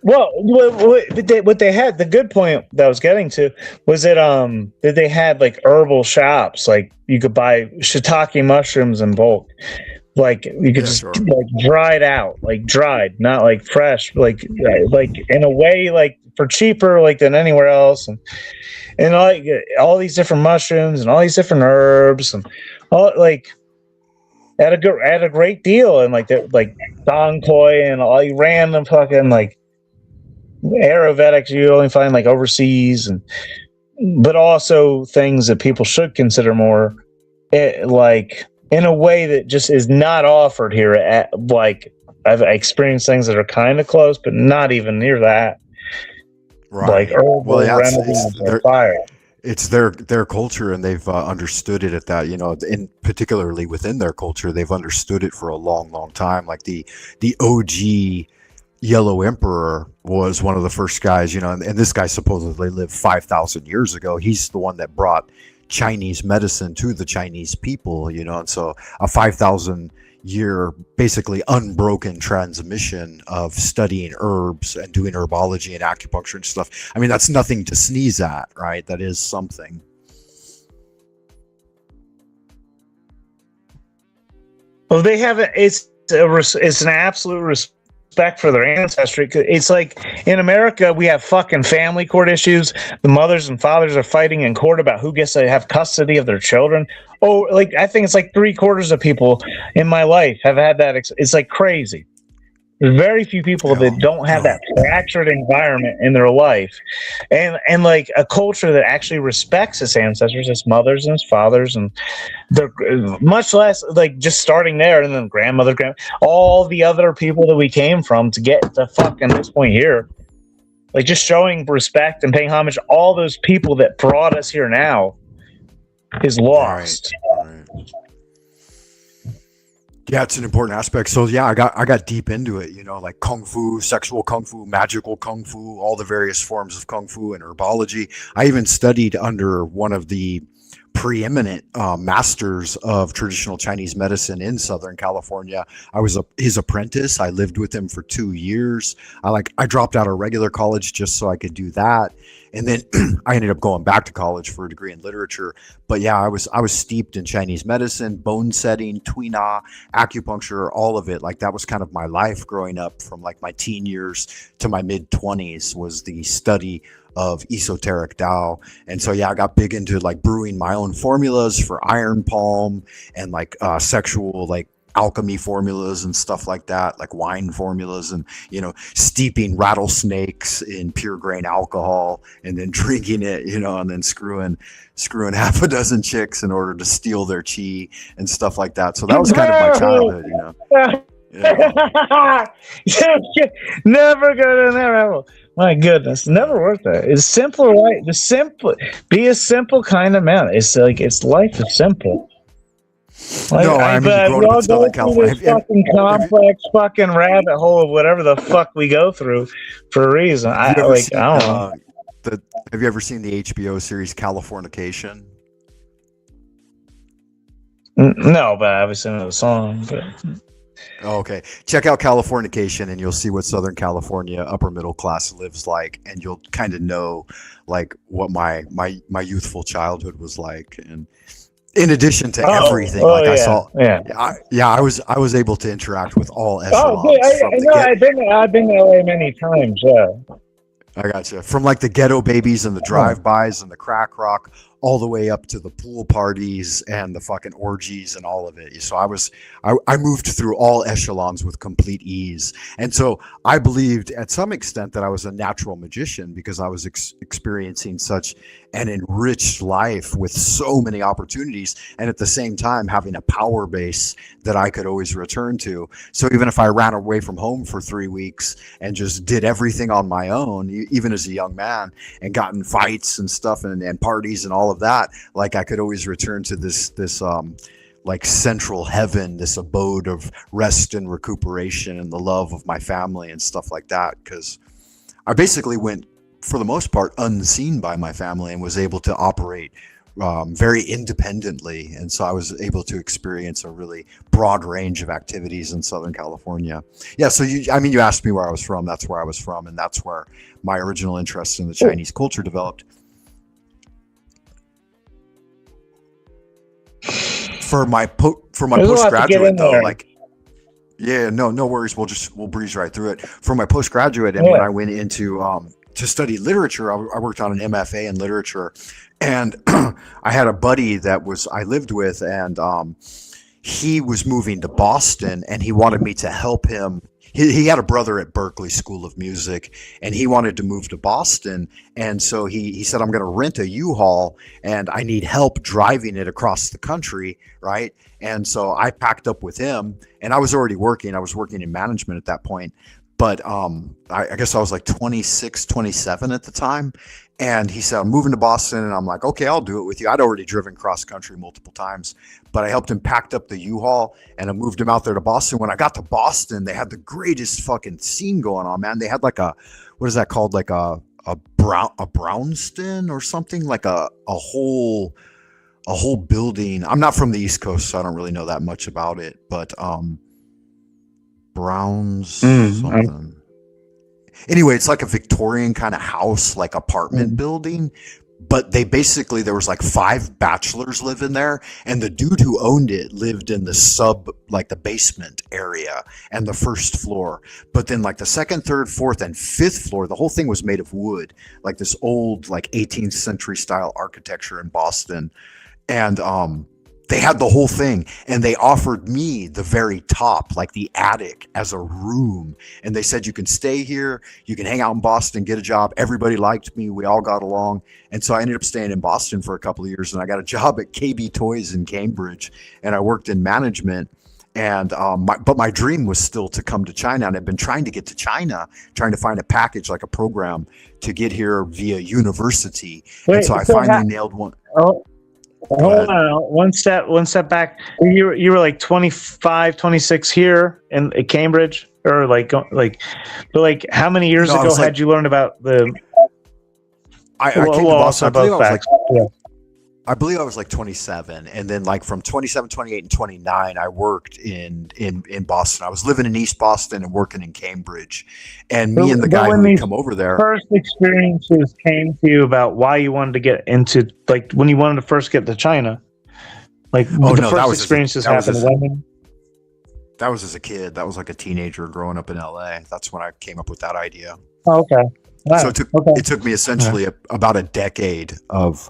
Well, what they had, the good point that I was getting to was that they had like herbal shops, like you could buy shiitake mushrooms in bulk, like you could like dried out, like dried, not like fresh, like in a way like for cheaper like than anywhere else, and like all these different mushrooms and all these different herbs and all like at a great deal, and like dong koi and all you random fucking like Ayurvedics you only find like overseas, but also things that people should consider more like in a way that just is not offered here. At like I've experienced things that are kind of close, but not even near that. Right. Like herbal remedies are fire. It's their culture, and they've understood it at that, in particularly within their culture, they've understood it for a long, long time. Like the OG Yellow Emperor was one of the first guys, and this guy supposedly lived 5,000 years ago. He's the one that brought Chinese medicine to the Chinese people, and so a 5,000 year basically unbroken transmission of studying herbs and doing herbology and acupuncture and stuff. I mean, that's nothing to sneeze at, right? That is something. Well, they have it's an absolute respect for their ancestry. It's like in America, we have fucking family court issues. The mothers and fathers are fighting in court about who gets to have custody of their children. Oh, like I think it's like 3/4 of people in my life have had that. It's like crazy. There's very few people that don't have that fractured environment in their life, and like a culture that actually respects its ancestors, its mothers and its fathers, and they're much less like just starting there, and then grandmother, all the other people that we came from to get to fucking this point here, like just showing respect and paying homage to all those people that brought us here now is lost. Right. Yeah, it's an important aspect. So yeah, I got deep into it, like kung fu, sexual kung fu, magical kung fu, all the various forms of kung fu and herbology. I even studied under one of the preeminent masters of traditional Chinese medicine in Southern California. I was his apprentice. I lived with him for 2 years. I dropped out of regular college just so I could do that. And then I ended up going back to college for a degree in literature. But yeah, I was steeped in Chinese medicine, bone setting, Tui Na, acupuncture, all of it. Like that was kind of my life growing up from like my teen years to my mid-20s was the study of esoteric Tao. And so yeah, I got big into like brewing my own formulas for iron palm and like sexual like alchemy formulas and stuff like that, like wine formulas, and steeping rattlesnakes in pure grain alcohol and then drinking it, and then screwing half a dozen chicks in order to steal their chi and stuff like that. So that was kind of my childhood, Never go to there. My goodness, never worth that. It's simple, right? Be a simple kind of man. It's like life is simple. Like, no, I mean, we all go through this fucking complex fucking rabbit hole of whatever the fuck we go through for a reason. I don't know. Have you ever seen the HBO series Californication? No, but I obviously know the song. But Oh, okay. Check out Californication and you'll see what Southern California upper middle class lives like, and you'll kind of know like what my youthful childhood was like. And in addition to everything, I saw, I was able to interact with all echelons. I've been that way many times. Yeah, I gotcha. From like the ghetto babies and the drive-bys and the crack rock, all the way up to the pool parties and the fucking orgies and all of it. So I moved through all echelons with complete ease. And so I believed at some extent that I was a natural magician because I was experiencing such an enriched life with so many opportunities, and at the same time having a power base that I could always return to. So even if I ran away from home for 3 weeks and just did everything on my own, even as a young man, and got in fights and stuff and parties and all of that, like I could always return to this like central heaven, this abode of rest and recuperation and the love of my family and stuff like that, because I basically went, for the most part, unseen by my family and was able to operate very independently. And so I was able to experience a really broad range of activities in Southern California. Yeah, so you asked me where I was from. That's where I was from, and that's where my original interest in the Chinese culture developed. For my postgraduate though, like, yeah, no worries. We'll breeze right through it. For my postgraduate, and when I went into to study literature, I worked on an MFA in literature, and I had a buddy that I lived with, and he was moving to Boston, and he wanted me to help him. He had a brother at Berklee School of Music, and he wanted to move to Boston. And so he said, I'm going to rent a U-Haul and I need help driving it across the country. Right. And so I packed up with him, and I was already working. I was working in management at that point. But I guess I was like 26, 27 at the time. And he said, I'm moving to Boston. And I'm like, okay, I'll do it with you. I'd already driven cross country multiple times, but I helped him packed up the U-Haul and I moved him out there to Boston. When I got to Boston, they had the greatest fucking scene going on, man. They had like what is that called? Like a brownston or something, like a whole a whole building. I'm not from the East Coast, so I don't really know that much about it, but Browns something. Anyway, it's like a Victorian kind of house, like apartment building. But there was like 5 bachelors living there, and the dude who owned it lived in the like the basement area and the first floor. But then like the second, third, fourth, and fifth floor, the whole thing was made of wood, like this old like 18th century style architecture in Boston. And they had the whole thing, and they offered me the very top, like the attic, as a room. And they said, you can stay here, you can hang out in Boston, get a job. Everybody liked me, we all got along. And so I ended up staying in Boston for a couple of years, and I got a job at KB Toys in Cambridge, and I worked in management. And but my dream was still to come to China, and I've been trying to get to China, trying to find a package, like a program, to get here via university. Wait, and so I finally nailed one. Hold on, one step back. You were like 25, 26 here in at Cambridge, or but like how many years ago had you learned about the? I came to Boston. I believe I was like 27, and then like from 27, 28, and 29, I worked in Boston. I was living in East Boston and working in Cambridge, and me and the guy who would come over there. First experiences came to you about why you wanted to get into, like when you wanted to first get to China, like first experiences happened when? That was as a kid. That was like a teenager growing up in LA. That's when I came up with that idea. Oh, okay. Wow. So it took me essentially about a decade of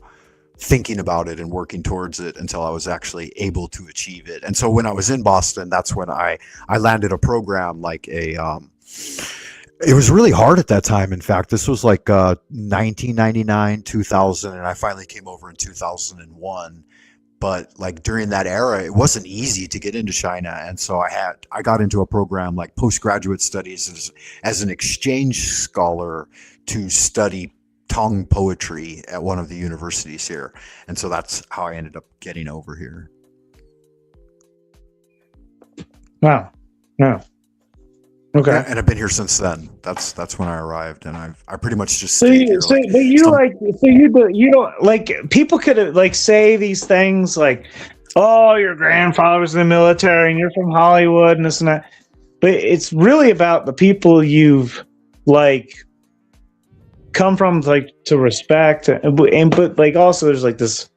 thinking about it and working towards it until I was actually able to achieve it. And so when I was in Boston, that's when I landed a program, like it was really hard at that time. In fact, this was like 1999, 2000, and I finally came over in 2001. But like during that era, it wasn't easy to get into China. And so I got into a program like postgraduate studies as an exchange scholar to study Tong poetry at one of the universities here. And so that's how I ended up getting over here. Wow. Yeah. Okay. Yeah, and I've been here since then. That's when I arrived, and I pretty much just you don't like, people could like say these things like, oh, your grandfather was in the military and you're from Hollywood and this and that. But it's really about the people you've like come from, like, to respect, but like also there's like this,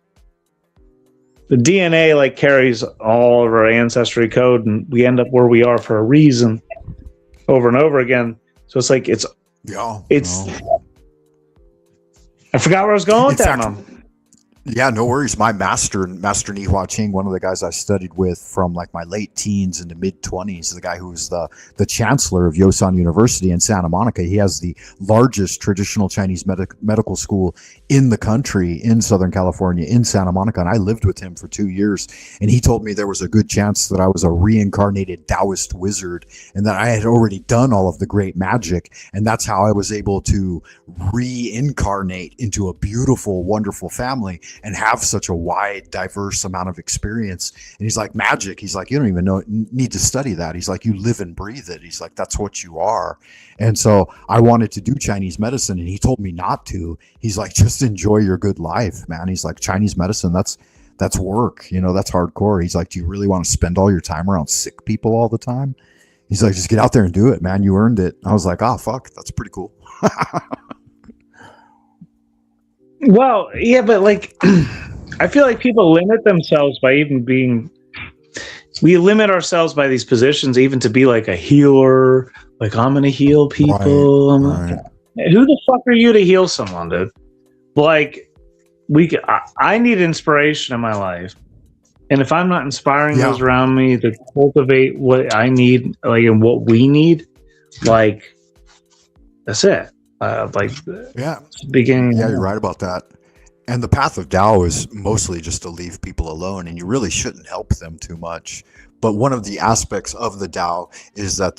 the DNA like carries all of our ancestry code, and we end up where we are for a reason over and over again. So it's like I forgot where I was going with that, Mom. Yeah, no worries. My Master Ni Hua Qing, one of the guys I studied with from like my late teens into mid 20s, the guy who was the chancellor of Yosan University in Santa Monica. He has the largest traditional Chinese medical school in the country, in Southern California, in Santa Monica. And I lived with him for 2 years. And he told me there was a good chance that I was a reincarnated Taoist wizard, and that I had already done all of the great magic. And that's how I was able to reincarnate into a beautiful, wonderful family and have such a wide, diverse amount of experience. And he's like, magic. He's like, you don't even need to study that. He's like, you live and breathe it. He's like, that's what you are. And so I wanted to do Chinese medicine, and he told me not to. He's like, just enjoy your good life, man. He's like, Chinese medicine, that's work. That's hardcore. He's like, do you really want to spend all your time around sick people all the time? He's like, just get out there and do it, man. You earned it. I was like, oh, fuck, that's pretty cool. Well, yeah, but like, I feel like people limit themselves by we limit ourselves by these positions, even to be like a healer. Like, I'm going to heal people. Right. Who the fuck are you to heal someone, dude? Like, I need inspiration in my life. And if I'm not inspiring those around me to cultivate what I need, like, and what we need, like, that's it. Beginning. Yeah, you're right about that. And the path of Tao is mostly just to leave people alone, and you really shouldn't help them too much. But one of the aspects of the Tao is that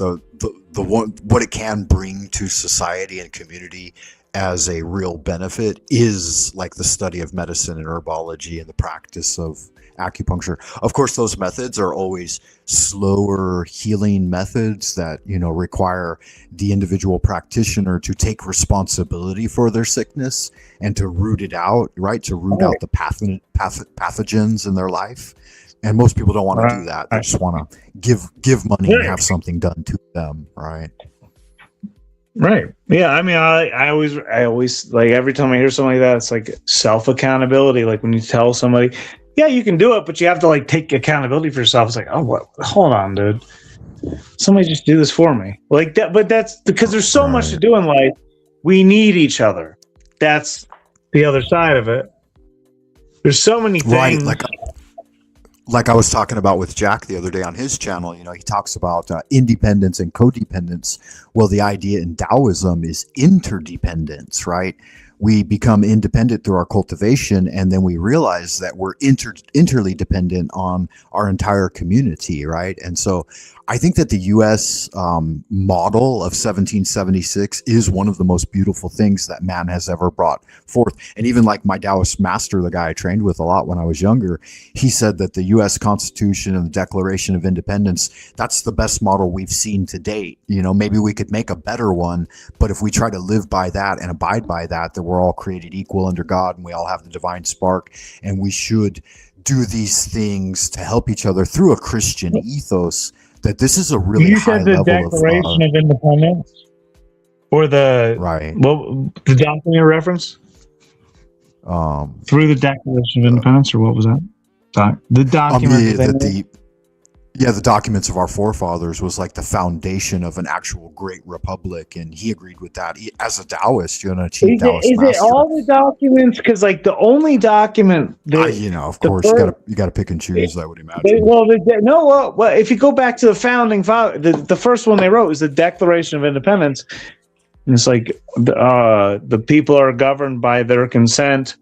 what it can bring to society and community as a real benefit is like the study of medicine and herbology and the practice of acupuncture. Of course, those methods are always slower healing methods that, require the individual practitioner to take responsibility for their sickness and to root it out, right? To root out the pathogens in their life. And most people don't want to do that. They just want to give money and have something done to them, right? Right. Yeah. I mean, I always like every time I hear something like that, it's like self accountability. Like when you tell somebody, yeah, you can do it, but you have to like take accountability for yourself. It's like, oh, what? Hold on, dude. Somebody just do this for me. Like that. But that's because there's so much to do in life. We need each other. That's the other side of it. There's so many things. Right. Like I was talking about with Jack the other day on his channel, he talks about independence and codependence. Well, the idea in Taoism is interdependence, right? We become independent through our cultivation, and then we realize that we're interly dependent on our entire community, right? And so I think that the U.S. Model of 1776 is one of the most beautiful things that man has ever brought forth. And even like my Taoist master, the guy I trained with a lot when I was younger, he said that the U.S. Constitution and the Declaration of Independence, that's the best model we've seen to date. Maybe we could make a better one, but if we try to live by that and abide by that, then we're all created equal under God and we all have the divine spark, and we should do these things to help each other through a Christian ethos. That this is a really high level of... You said the Declaration of Independence? Or the... Right. Well, the document reference? Through the Declaration of Independence, or what was that? The document... The documents of our forefathers was like the foundation of an actual great republic, and he agreed with that. As a Taoist, you're a chief Taoist master. Is it all the documents? Because like the only document that of course, you got to pick and choose. I would imagine. Well, if you go back to the founding father, the first one they wrote was the Declaration of Independence. And it's like the people are governed by their consent,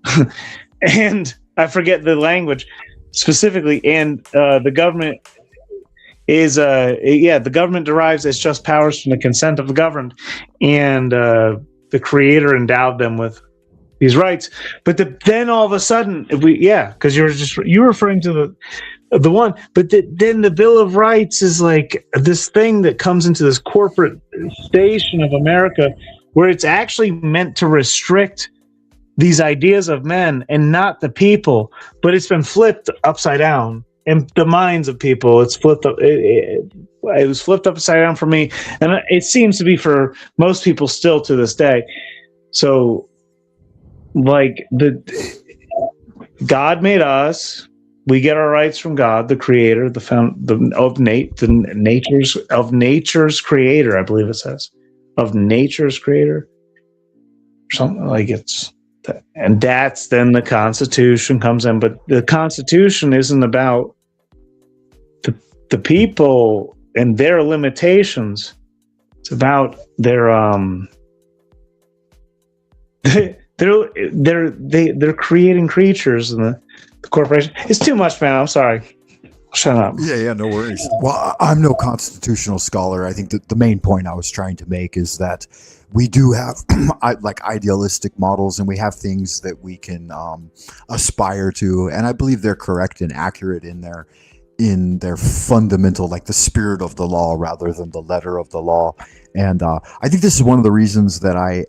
and I forget the language specifically, and the government. The government derives its just powers from the consent of the governed, and the creator endowed them with these rights. But then all of a sudden, because you're referring to the one, but then the Bill of Rights is like this thing that comes into this corporate station of America, where it's actually meant to restrict these ideas of men and not the people, but it's been flipped upside down. In the minds of people, it's flipped up. It was flipped upside down for me, and it seems to be for most people still to this day. So, like God made us. We get our rights from God, the Creator, nature's Creator. I believe it says of nature's Creator, something like it's. And that's then the Constitution comes in, but the Constitution isn't about the people and their limitations. It's about their they're creating creatures and the corporation. It's too much, man. I'm sorry. Shut up. Yeah, no worries. Well, I'm no constitutional scholar. I think that the main point I was trying to make is that we do have like idealistic models, and we have things that we can aspire to, and I believe they're correct and accurate in their fundamental, like the spirit of the law rather than the letter of the law. And I think this is one of the reasons that I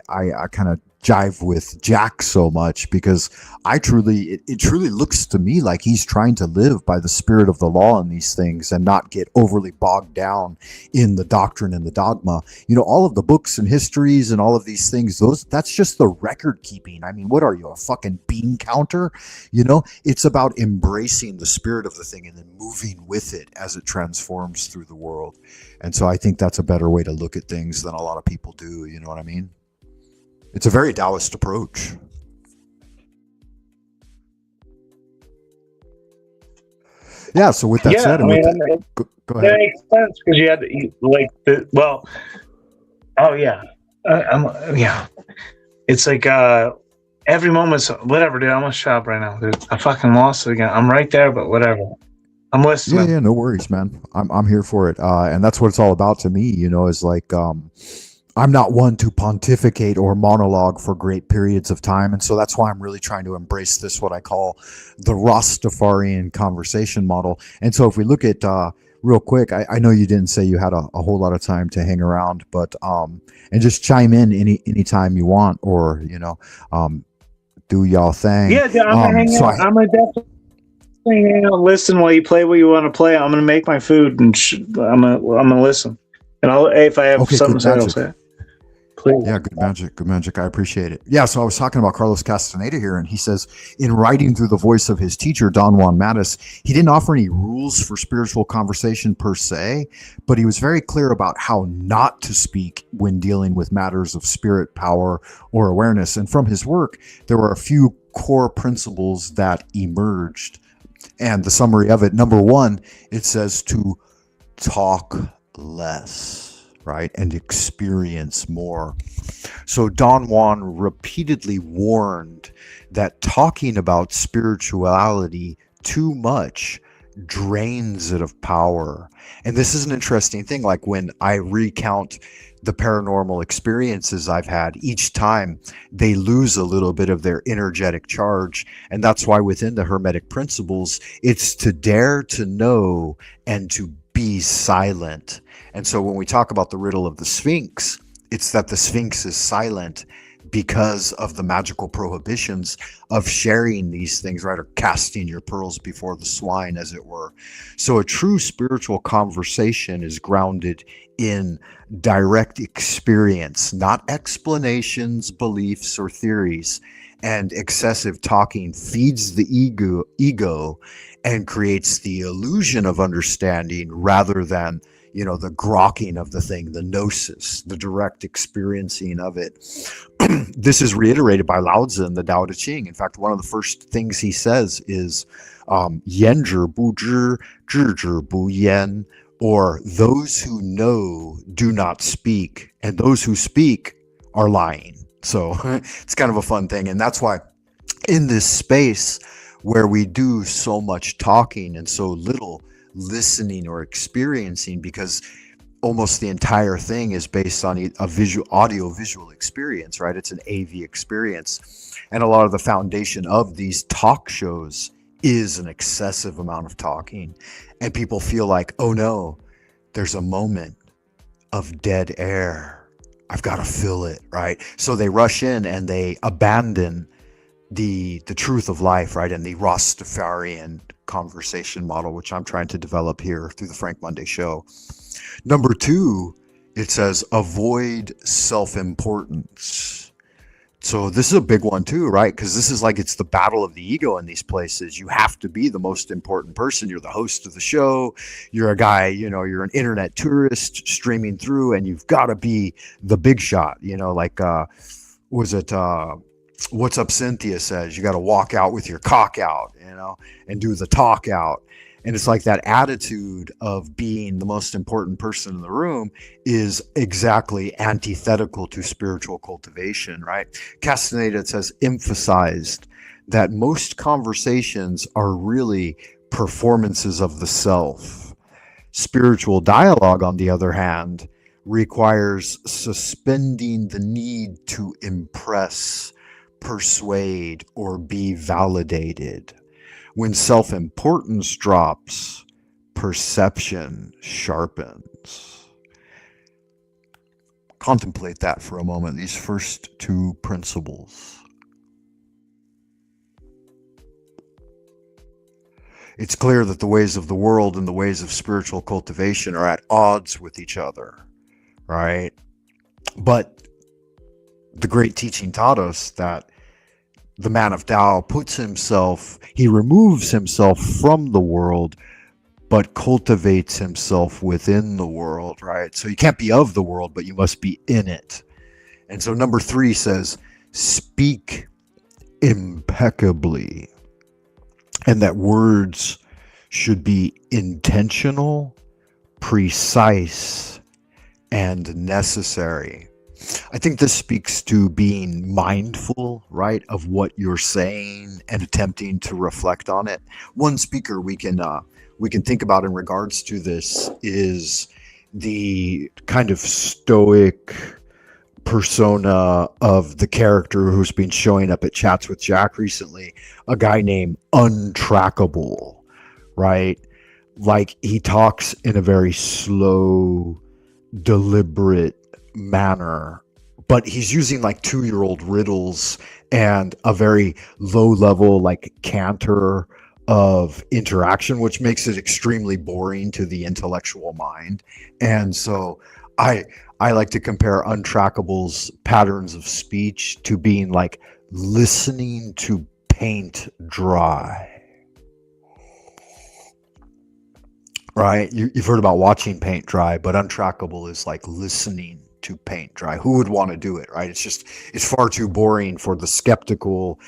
kind of jive with Jack so much, because it truly looks to me like he's trying to live by the spirit of the law in these things and not get overly bogged down in the doctrine and the dogma. All of the books and histories and all of these things, that's just the record keeping. I mean, what are you, a fucking bean counter? It's about embracing the spirit of the thing and then moving with it as it transforms through the world. And so I think that's a better way to look at things than a lot of people do. You know what I mean? It's a very Taoist approach. Yeah. So with that said, go ahead. That makes sense because you had It's like every moment's whatever, dude. I'm gonna shop right now, dude. I fucking lost it again. I'm right there, but whatever. I'm listening. Yeah, no worries, man. I'm here for it. And that's what it's all about to me. Is like I'm not one to pontificate or monologue for great periods of time. And so that's why I'm really trying to embrace this, what I call the Rastafarian conversation model. And so if we look at, real quick, I know you didn't say you had a whole lot of time to hang around, but, and just chime in anytime you want, or, do y'all thing. Yeah, I'm gonna hang out. I'm gonna definitely hang out and listen while you play what you want to play. I'm gonna make my food and I'm gonna listen. And if I have something to say, I'll say it. Please. Yeah, good magic. I appreciate it. Yeah, so I was talking about Carlos Castaneda here, and he says, in writing through the voice of his teacher, Don Juan Matus, he didn't offer any rules for spiritual conversation per se, but he was very clear about how not to speak when dealing with matters of spirit, power, or awareness. And from his work, there were a few core principles that emerged. And the summary of it, number one, it says to talk less, right, and experience more. So Don Juan repeatedly warned that talking about spirituality too much drains it of power. And this is an interesting thing. Like when I recount the paranormal experiences I've had, each time they lose a little bit of their energetic charge. And that's why within the Hermetic principles, it's to dare to know and to be silent. And so when we talk about the riddle of the Sphinx, it's that the Sphinx is silent because of the magical prohibitions of sharing these things, right? Or casting your pearls before the swine, as it were. So a true spiritual conversation is grounded in direct experience, not explanations, beliefs, or theories. And excessive talking feeds the ego and creates the illusion of understanding rather than, the grokking of the thing, the gnosis, the direct experiencing of it. This is reiterated by Lao Tzu in the Tao Te Ching. In fact, one of the first things he says is yan zhi bu zhi, zhi zhi bu yan, or those who know do not speak, and those who speak are lying. So it's kind of a fun thing. And that's why in this space where we do so much talking and so little listening or experiencing, because almost the entire thing is based on a audio visual experience, right? It's an AV experience. And a lot of the foundation of these talk shows is an excessive amount of talking. And people feel like, oh no, there's a moment of dead air. I've got to fill it, right? So they rush in and they abandon the truth of life, right? And the Rastafarian conversation model, which I'm trying to develop here through the Frank Monday show. Number two, it says avoid self-importance. So this is a big one too, right? Because this is like, it's the battle of the ego in these places. You have to be the most important person. You're the host of the show. You're a guy, you're an internet tourist streaming through, and you've got to be the big shot, What's Up Cynthia says, you got to walk out with your cock out, and do the talk out. And it's like that attitude of being the most important person in the room is exactly antithetical to spiritual cultivation, right? Castaneda says, emphasized that most conversations are really performances of the self. Spiritual dialogue, on the other hand, requires suspending the need to impress, persuade, or be validated. When self-importance drops, perception sharpens. Contemplate that for a moment, these first two principles. It's clear that the ways of the world and the ways of spiritual cultivation are at odds with each other, right? But the great teaching taught us that the man of Tao he removes himself from the world, but cultivates himself within the world, right? So you can't be of the world, but you must be in it. And so number three says, speak impeccably. And that words should be intentional, precise, and necessary. I think this speaks to being mindful, right, of what you're saying and attempting to reflect on it. One speaker we can think about in regards to this is the kind of stoic persona of the character who's been showing up at Chats with Jack recently, a guy named Untrackable, right? Like he talks in a very slow, deliberate manner, but he's using like 2-year-old riddles and a very low level like canter of interaction, which makes it extremely boring to the intellectual mind. And so I like to compare Untrackable's patterns of speech to being like listening to paint dry. Right? You've heard about watching paint dry, but Untrackable is like listening to paint dry. Who would want to do it, right? It's far too boring for the skeptical,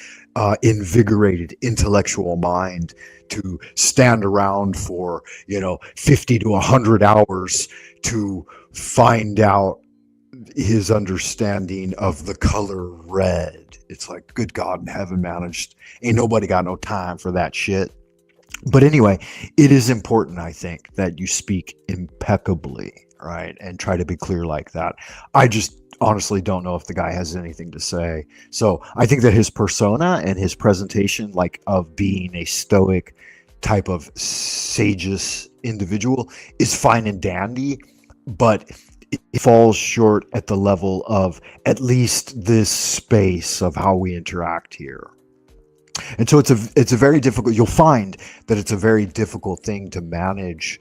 invigorated intellectual mind to stand around for 50 to 100 hours to find out his understanding of the color red. It's like, good God in heaven, man, ain't nobody got no time for that shit. But anyway, it is important, I think, that you speak impeccably, right? And try to be clear like that. I just honestly don't know if the guy has anything to say. So I think that his persona and his presentation, like of being a stoic type of sageous individual, is fine and dandy, but it falls short at the level of at least this space of how we interact here. And so it's a very difficult, you'll find that it's a very difficult thing to manage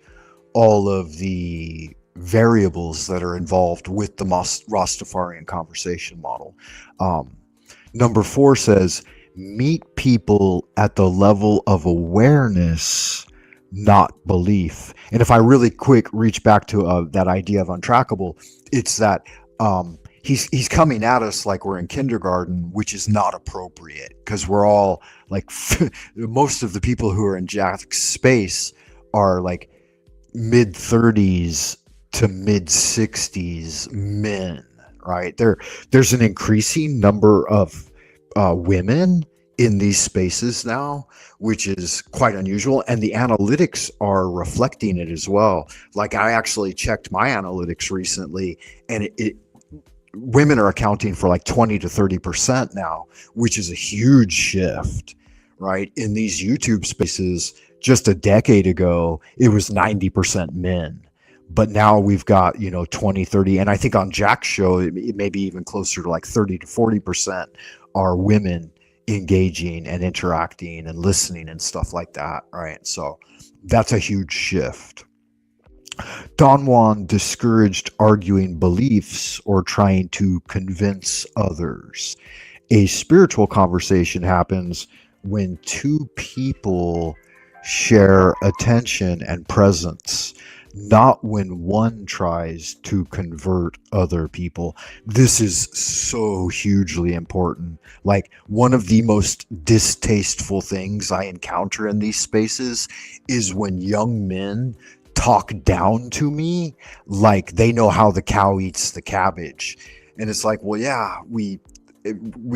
all of the variables that are involved with the Rastafarian conversation model. Number 4 says, meet people at the level of awareness, not belief. And if I really quick reach back to that idea of Untrackable, it's that he's coming at us like we're in kindergarten, which is not appropriate, because we're all like most of the people who are in Jack's space are like mid 30s to mid 60s men, right? There's an increasing number of women in these spaces now, which is quite unusual, and the analytics are reflecting it as well. Like I actually checked my analytics recently, and women are accounting for like 20 to 30% now, which is a huge shift, right? In these YouTube spaces, just a decade ago, it was 90% men. But now we've got, 20, 30, and I think on Jack's show, it may be even closer to like 30 to 40% are women engaging and interacting and listening and stuff like that, right? So that's a huge shift. Don Juan discouraged arguing beliefs or trying to convince others. A spiritual conversation happens when two people share attention and presence, not when one tries to convert other people. This is so hugely important. Like, one of the most distasteful things I encounter in these spaces is when young men talk down to me like they know how the cow eats the cabbage. And it's like, well, yeah, we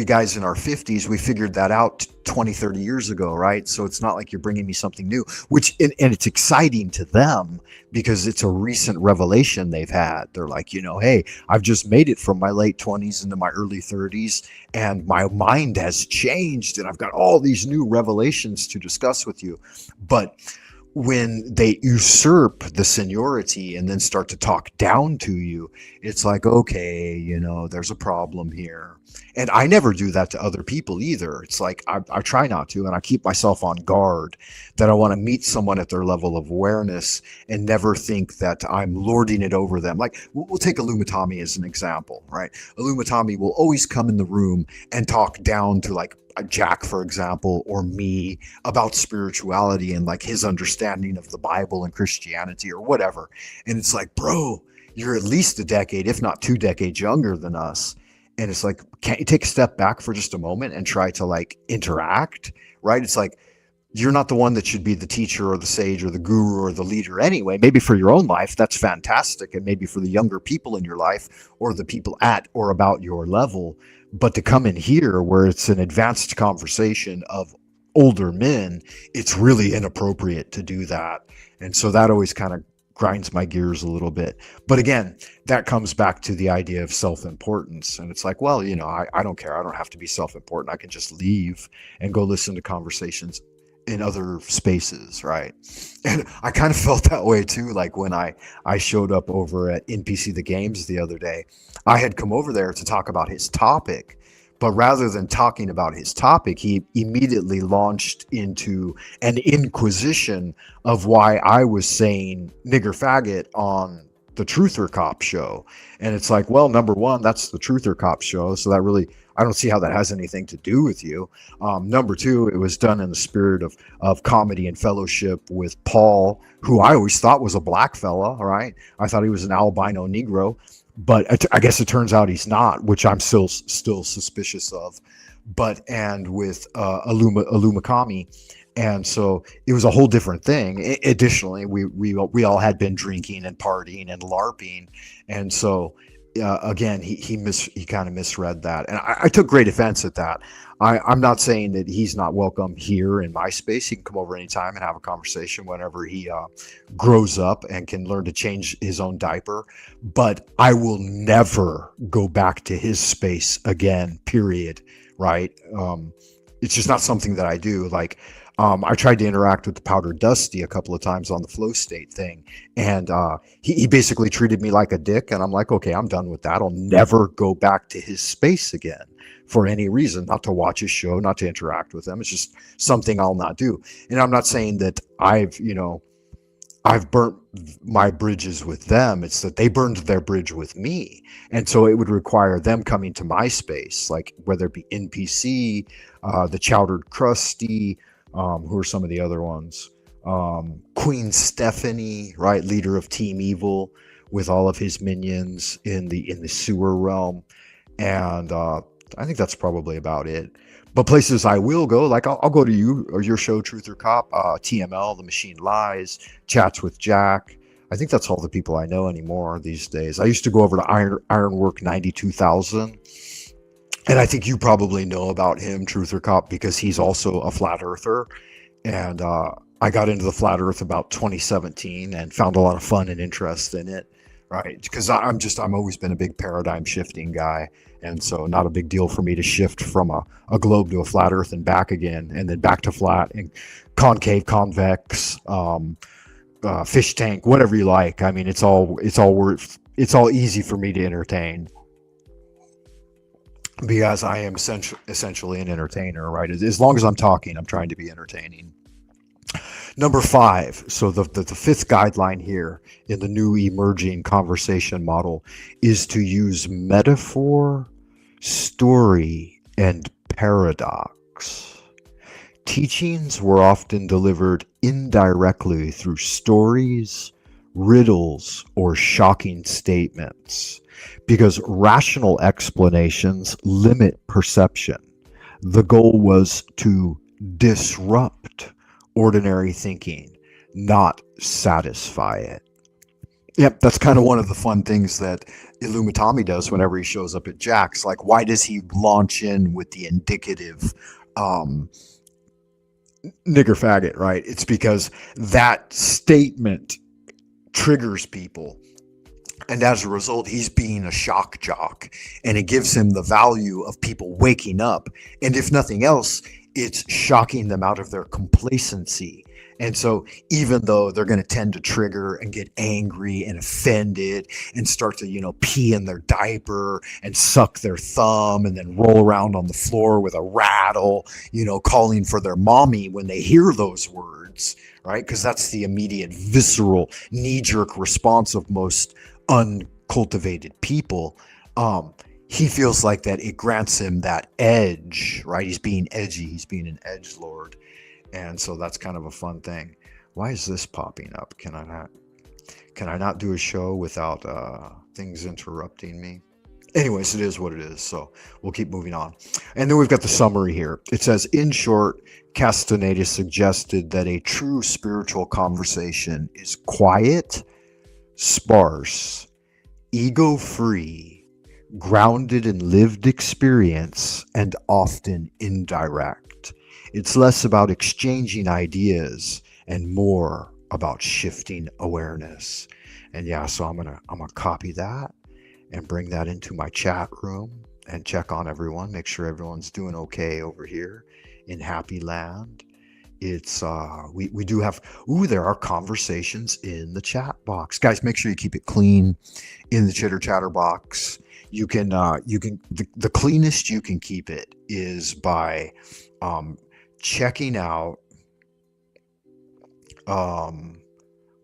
guys in our 50s, we figured that out 20, 30 years ago, right? So it's not like you're bringing me something new, and it's exciting to them because it's a recent revelation they've had. They're like, hey, I've just made it from my late 20s into my early 30s, and my mind has changed, and I've got all these new revelations to discuss with you. But when they usurp the seniority and then start to talk down to you, it's like, okay, there's a problem here. And I never do that to other people either. It's like, I try not to, and I keep myself on guard that I want to meet someone at their level of awareness and never think that I'm lording it over them. Like, we'll take Illumitami as an example, right? Illumitami will always come in the room and talk down to like Jack, for example, or me about spirituality and like his understanding of the Bible and Christianity or whatever. And it's like, bro, you're at least a decade, if not 2 decades younger than us. And it's like, can't you take a step back for just a moment and try to like interact, right? It's like, you're not the one that should be the teacher or the sage or the guru or the leader anyway. Maybe for your own life, that's fantastic. And maybe for the younger people in your life or the people at or about your level. But to come in here where it's an advanced conversation of older men, it's really inappropriate to do that. And so that always kind of grinds my gears a little bit. But again, that comes back to the idea of self-importance. And it's like, well, I don't care. I don't have to be self-important. I can just leave and go listen to conversations in other spaces, right? And I kind of felt that way too. Like when I showed up over at NPC the Games the other day, I had come over there to talk about his topic. But rather than talking about his topic, he immediately launched into an inquisition of why I was saying nigger faggot on the Truther Cop show. And it's like, well, number one, that's the Truther Cop show. So that really, I don't see how that has anything to do with you. Number two, it was done in the spirit of comedy and fellowship with Paul, who I always thought was a black fella, right? I thought he was an albino Negro. But I guess it turns out he's not, which I'm still suspicious of. And with Alumacami, and so it was a whole different thing. Additionally, we all had been drinking and partying and LARPing, and so again, he kind of misread that, and I took great offense at that. I'm not saying that he's not welcome here in my space. He can come over anytime and have a conversation whenever he grows up and can learn to change his own diaper. But I will never go back to his space again, period. Right? It's just not something that I do. Like, I tried to interact with the Powder Dusty a couple of times on the flow state thing. And he basically treated me like a dick. And I'm like, okay, I'm done with that. I'll never go back to his space again for any reason, not to watch his show, not to interact with him. It's just something I'll not do. And I'm not saying that I've burnt my bridges with them. It's that they burned their bridge with me. And so it would require them coming to my space, like whether it be NPC, the Chowdered Krusty, who are some of the other ones? Queen Stephanie, right? Leader of Team Evil with all of his minions in the sewer realm. And I think that's probably about it. But places I will go, like I'll go to you or your show, Truth or Cop, TML, The Machine Lies, Chats with Jack. I think that's all the people I know anymore these days. I used to go over to Ironwork 92,000. And I think you probably know about him, Truth or Cop, because he's also a flat earther. And I got into the flat earth about 2017 and found a lot of fun and interest in it, right? Because I'm always been a big paradigm shifting guy. And so not a big deal for me to shift from a globe to a flat earth and back again, and then back to flat and concave, convex, fish tank, whatever you like. I mean, it's all easy for me to entertain because I am essentially an entertainer, right? As long as I'm talking, I'm trying to be entertaining. Number 5, so the fifth guideline here in the new emerging conversation model is to use metaphor, story, and paradox. Teachings were often delivered indirectly through stories, riddles, or shocking statements because rational explanations limit perception. The goal was to disrupt ordinary thinking, not satisfy it. Yep, that's kind of one of the fun things that Illumitami does whenever he shows up at Jack's. Like, why does he launch in with the indicative nigger faggot, right? It's because that statement triggers people. And as a result, he's being a shock jock. And it gives him the value of people waking up. And if nothing else, it's shocking them out of their complacency. And so even though they're going to tend to trigger and get angry and offended and start to, pee in their diaper and suck their thumb and then roll around on the floor with a rattle, calling for their mommy when they hear those words, right? Because that's the immediate visceral knee-jerk response of most uncultivated people. He feels like that it grants him that edge, right? He's being edgy. He's being an edgelord. And so that's kind of a fun thing. Why is this popping up? Can I not do a show without things interrupting me? Anyways, it is what it is. So we'll keep moving on. And then we've got the summary here. It says, in short, Castaneda suggested that a true spiritual conversation is quiet, sparse, ego-free, grounded in lived experience, and often indirect. It's less about exchanging ideas and more about shifting awareness. And yeah, so I'm gonna copy that and bring that into my chat room and check on everyone, make sure everyone's doing okay over here in Happy Land. It's we do have there are conversations in the chat box. Guys, make sure you keep it clean in the chitter chatter box. You can the cleanest you can keep it is by checking out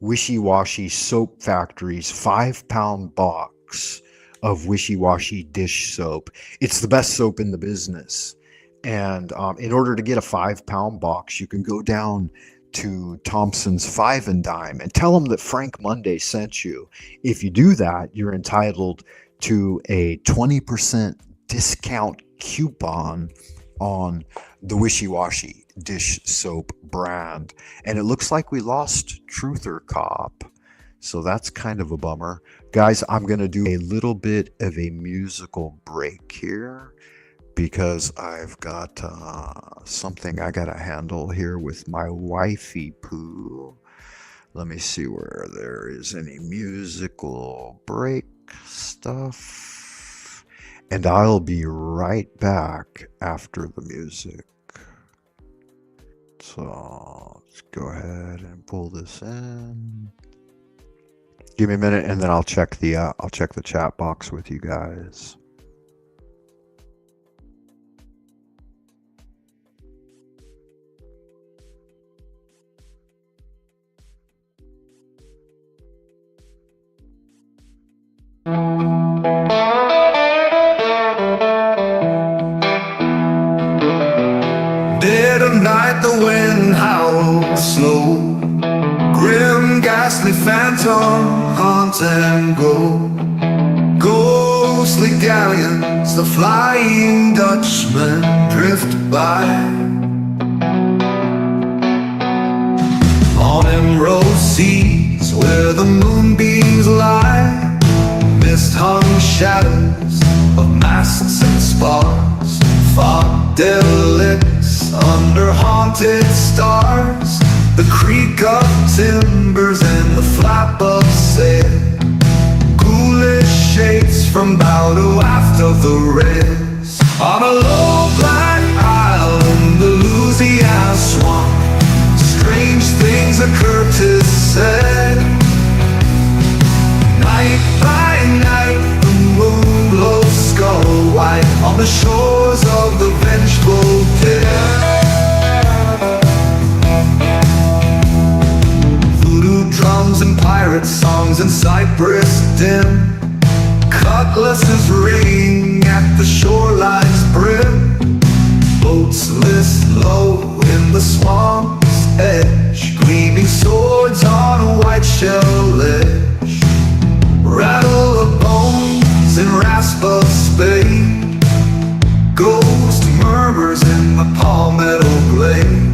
Wishy Washy Soap Factory's 5-pound box of Wishy Washy dish soap. It's the best soap in the business. And in order to get a 5-pound box, you can go down to Thompson's Five and Dime and tell them that Frank Monday sent you. If you do that, you're entitled to a 20% discount coupon on the Wishy Washy dish soap brand. And it looks like we lost Truther Cop, so that's kind of a bummer. Guys, I'm going to do a little bit of a musical break here because I've got something I got to handle here with my wifey poo. Let me see where there is any musical break stuff. And I'll be right back after the music. So let's go ahead and pull this in. Give me a minute, and then I'll check the chat box with you guys. Dead of night, the wind howls slow. Grim, ghastly phantom hunt and go. Ghostly galleons, the Flying Dutchman drift by. On emerald seas where the moonbeams lie, mist-hung shadows of masts and spars, fog derelicts under haunted stars, the creak of timbers and the flap of sail, ghoulish shapes from bow to aft of the rails. On a low black island, the Louisiana swamp, strange things occur, 'tis said. Night by night, the moon glows skull white on the shores of the vengeful dead. Voodoo drums and pirate songs in Cypress dim, cutlasses ringing at the shoreline's brim. Boats list low in the swamp's edge, gleaming swords on a white shell ledge. Rattle of bones and rasp of spade, ghost murmurs in the palmetto glade.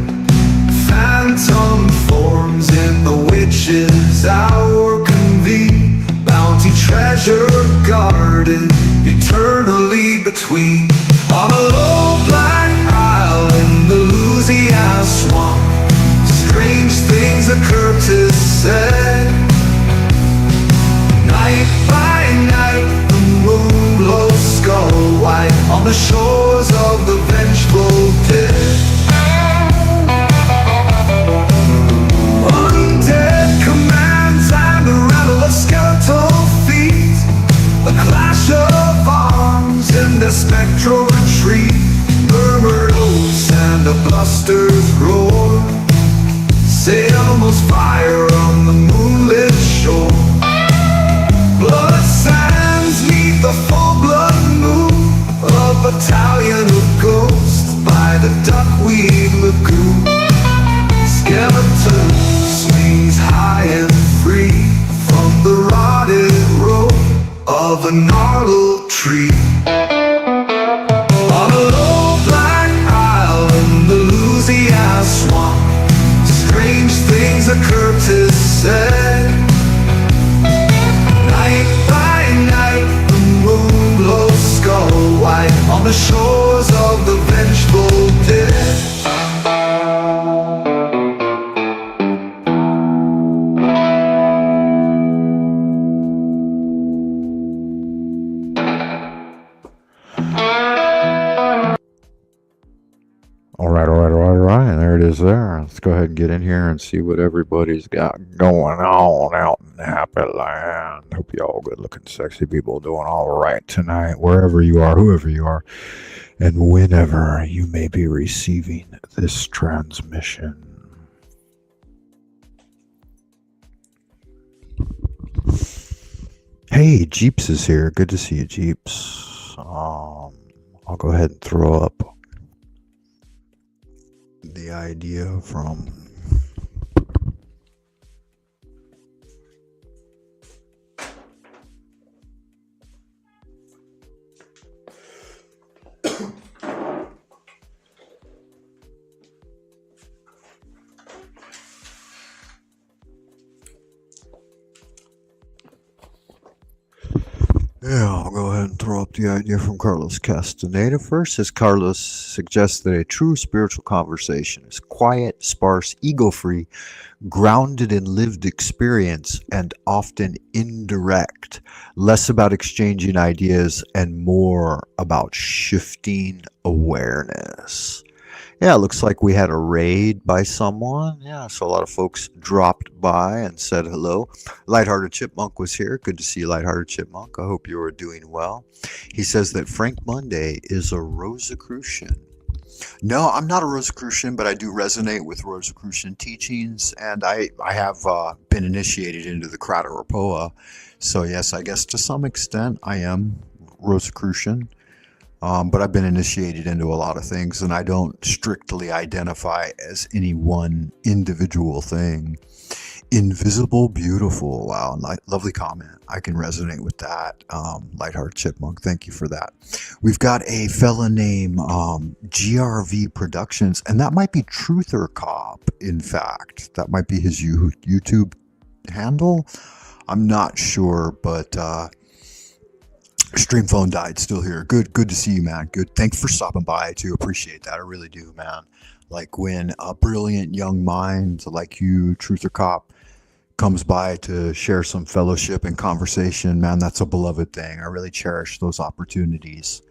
Phantom forms in the witch's hour convene, bounty treasure guarded eternally between. On a low black island, the Louisiana swamp, strange things occur, 'tis said. Night by night, the moon glows skull white on the shores of the vengeful dead. Undead commands and the rattle of skeletal feet, the clash of arms in the spectral retreat, murmured oaths and a bluster's roar, Salem's fire on the moonlit shore. Blood sands meet the full-blood moon, a battalion of ghosts by the duckweed lagoon. Skeleton swings high and free from the rotted rope of a gnarled tree. On a low black island, the Louisiana swamp, strange things occur, 'tis said. Night by night, the moon glows skull white on the shores of the vengeful dead. Let's go ahead and get in here and see what everybody's got going on out in Happy Land. Hope you all good looking, sexy people doing all right tonight, wherever you are, whoever you are, and whenever you may be receiving this transmission. Hey, Jeeps is here. Good to see you, Jeeps. I'll go ahead and throw up the idea from I'll go ahead and throw up the idea from Carlos Castaneda first. As Carlos suggests that a true spiritual conversation is quiet, sparse, ego-free, grounded in lived experience, and often indirect, less about exchanging ideas and more about shifting awareness. Yeah, it looks like we had a raid by someone. Yeah, so a lot of folks dropped by and said hello. Lighthearted Chipmunk was here. Good to see you, Lighthearted Chipmunk. I hope you are doing well. He says that Frank Monday is a Rosicrucian. No, I'm not a Rosicrucian, but I do resonate with Rosicrucian teachings, and I have been initiated into the Krata Rapoa. So yes, I guess to some extent I am Rosicrucian. But I've been initiated into a lot of things, and I don't strictly identify as any one individual thing. Invisible, beautiful. Wow, lovely comment. I can resonate with that. Lighthearted Chipmunk, thank you for that. We've got a fella named GRV Productions, and that might be Truther Cop, in fact. That might be his YouTube handle. I'm not sure, but... Stream phone died, still here. Good to see you, man. Good. Thanks for stopping by too. Appreciate that. I really do, man. Like when a brilliant young mind like you, Truther Cop, comes by to share some fellowship and conversation, man, that's a beloved thing. I really cherish those opportunities.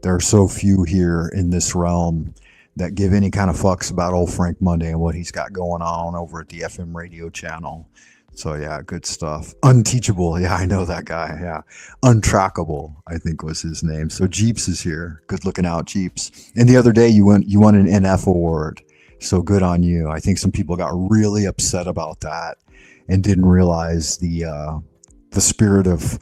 There are so few here in this realm that give any kind of fucks about old Frank Monday and what he's got going on over at the FM radio channel. So yeah, good stuff. Unteachable, yeah, I know that guy. Yeah, Untrackable, I think was his name. So Jeeps is here. Good looking out, Jeeps. And the other day you won an NF award. So good on you. I think some people got really upset about that and didn't realize the spirit of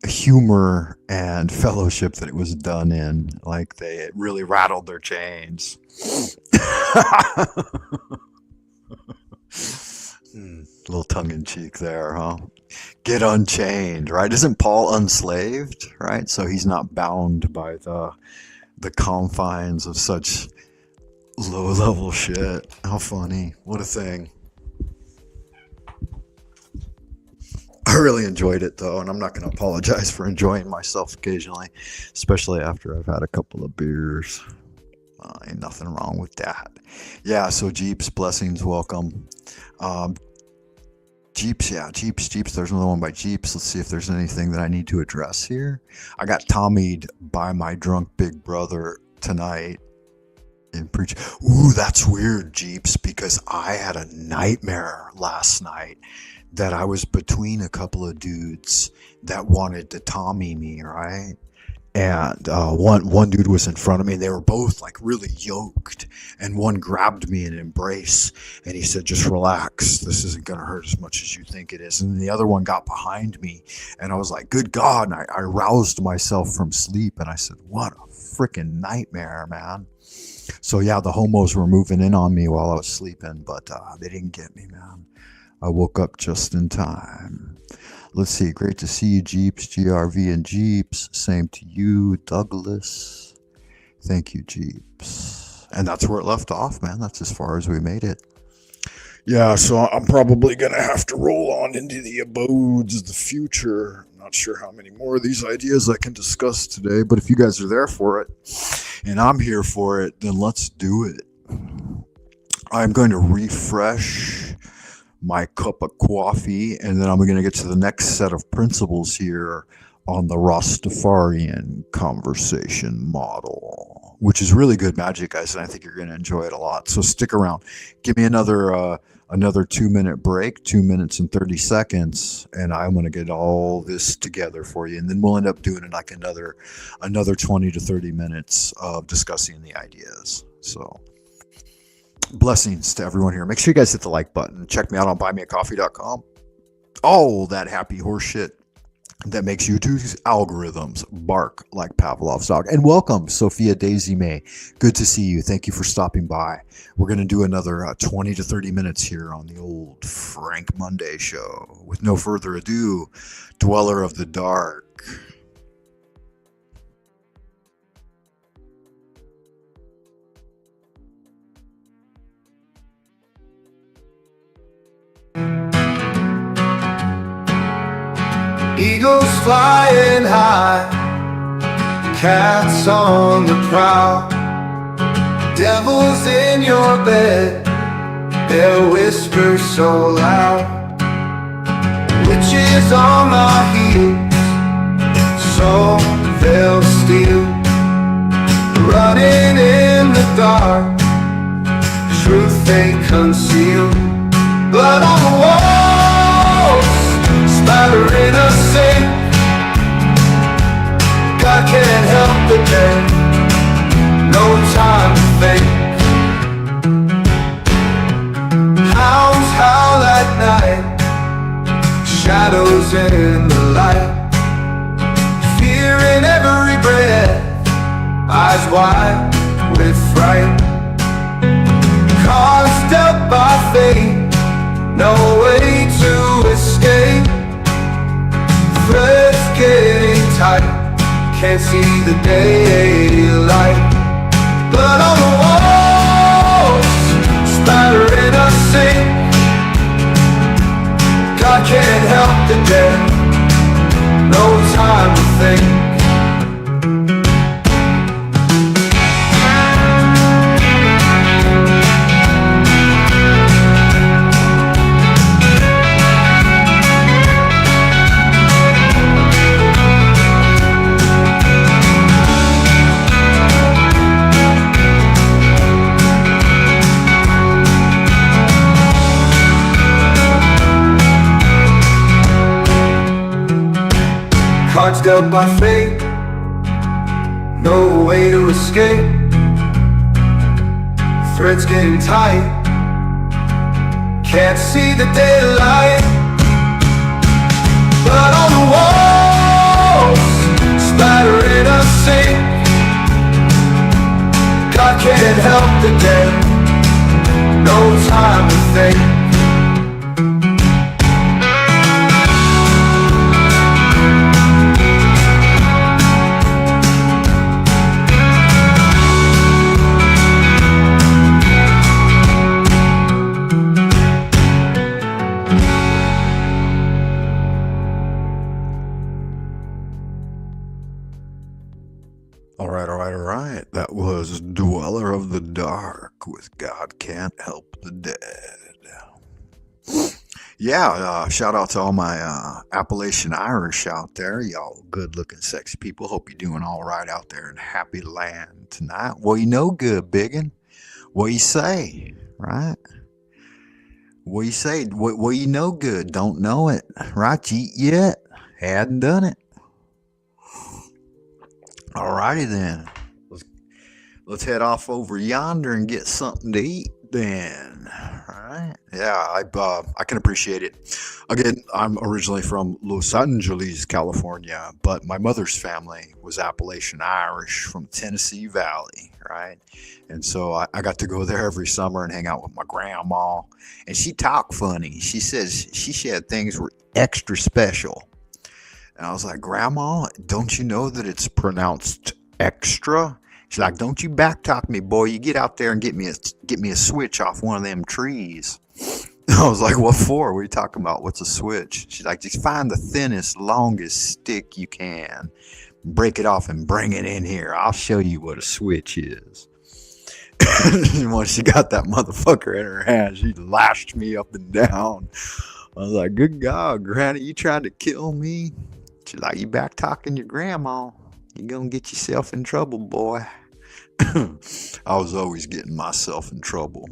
humor and fellowship that it was done in. Like it really rattled their chains. Little tongue-in-cheek there, huh? Get unchained, right? Isn't Paul unslaved, right? So he's not bound by the confines of such low-level shit. How funny. What a thing. I really enjoyed it, though, and I'm not going to apologize for enjoying myself occasionally, especially after I've had a couple of beers. Ain't nothing wrong with that. Yeah, so Jeeps, blessings, welcome. Jeeps, there's another one by Jeeps. Let's see if there's anything that I need to address here. I got Tommied by my drunk big brother tonight in preach. Ooh, that's weird, Jeeps, because I had a nightmare last night that I was between a couple of dudes that wanted to Tommy me, right? And one dude was in front of me, and they were both like really yoked, and one grabbed me in an embrace, and he said, just relax, this isn't going to hurt as much as you think it is. And the other one got behind me, and I was like, good God, and I roused myself from sleep, and I said, what a freaking nightmare, man. So yeah, the homos were moving in on me while I was sleeping, but they didn't get me, man. I woke up just in time. Let's see. Great to see you, Jeeps, GRV and Jeeps. Same to you, Douglas. Thank you, Jeeps. And that's where it left off, man. That's as far as we made it. Yeah, so I'm probably going to have to roll on into the abodes of the future. I'm not sure how many more of these ideas I can discuss today, but if you guys are there for it and I'm here for it, then let's do it. I'm going to refresh my cup of coffee, and then I'm going to get to the next set of principles here on the Rastafarian conversation model. which is really good magic, guys, and I think you're going to enjoy it a lot. So stick around. Give me another 2-minute break, 2 minutes and 30 seconds, and I'm going to get all this together for you, and then we'll end up doing like another 20 to 30 minutes of discussing the ideas. So blessings to everyone here. Make sure you guys hit the like button. Check me out on buymeacoffee.com. All that happy horse shit that makes YouTube's algorithms bark like Pavlov's dog. And welcome, Sophia Daisy May. Good to see you. Thank you for stopping by. We're going to do another 20 to 30 minutes here on the old Frank Monday show. With no further ado, Dweller of the Dark. Eagles flying high, cats on the prowl, devils in your bed, their whispers so loud, witches on my heels, so they'll steal, running in the dark, truth they conceal, blood on the walls, splattering a sink. God can't help the dead, no time to think. Hounds howl at night, shadows in the light, fear in every breath, eyes wide with fright. Cards dealt by fate, no way to escape. Threads getting tight, can't see the daylight. Blood on the walls, splattering a sink. God can't help the dead, no time to think. Cards dealt by fate, no way to escape. Threads getting tight, can't see the daylight. Blood on the walls, splattering a sink. God can't help the dead, no time to think. All right. That was Dweller of the Dark with God Can't Help the Dead. Yeah, shout out to all my Appalachian Irish out there. Y'all good looking, sexy people. Hope you're doing all right out there in happy land tonight. Well, you know good, biggin. What you say, right? What you say? What you know good? Don't know it, right? You eat yet? Hadn't done it. Alrighty then. Let's head off over yonder and get something to eat then. All right. Yeah, I can appreciate it. Again, I'm originally from Los Angeles, California, but my mother's family was Appalachian Irish from Tennessee Valley, right? And so I got to go there every summer and hang out with my grandma. And she talked funny. She says she said things were extra special. And I was like, Grandma, don't you know that it's pronounced extra? She's like, don't you backtalk me, boy. You get out there and get me a switch off one of them trees. I was like, what for? What are you talking about? What's a switch? She's like, just find the thinnest, longest stick you can. Break it off and bring it in here. I'll show you what a switch is. And once she got that motherfucker in her hand, she lashed me up and down. I was like, good God, Granny, you trying to kill me? She's like, you back talking your grandma. You're going to get yourself in trouble, boy. I was always getting myself in trouble.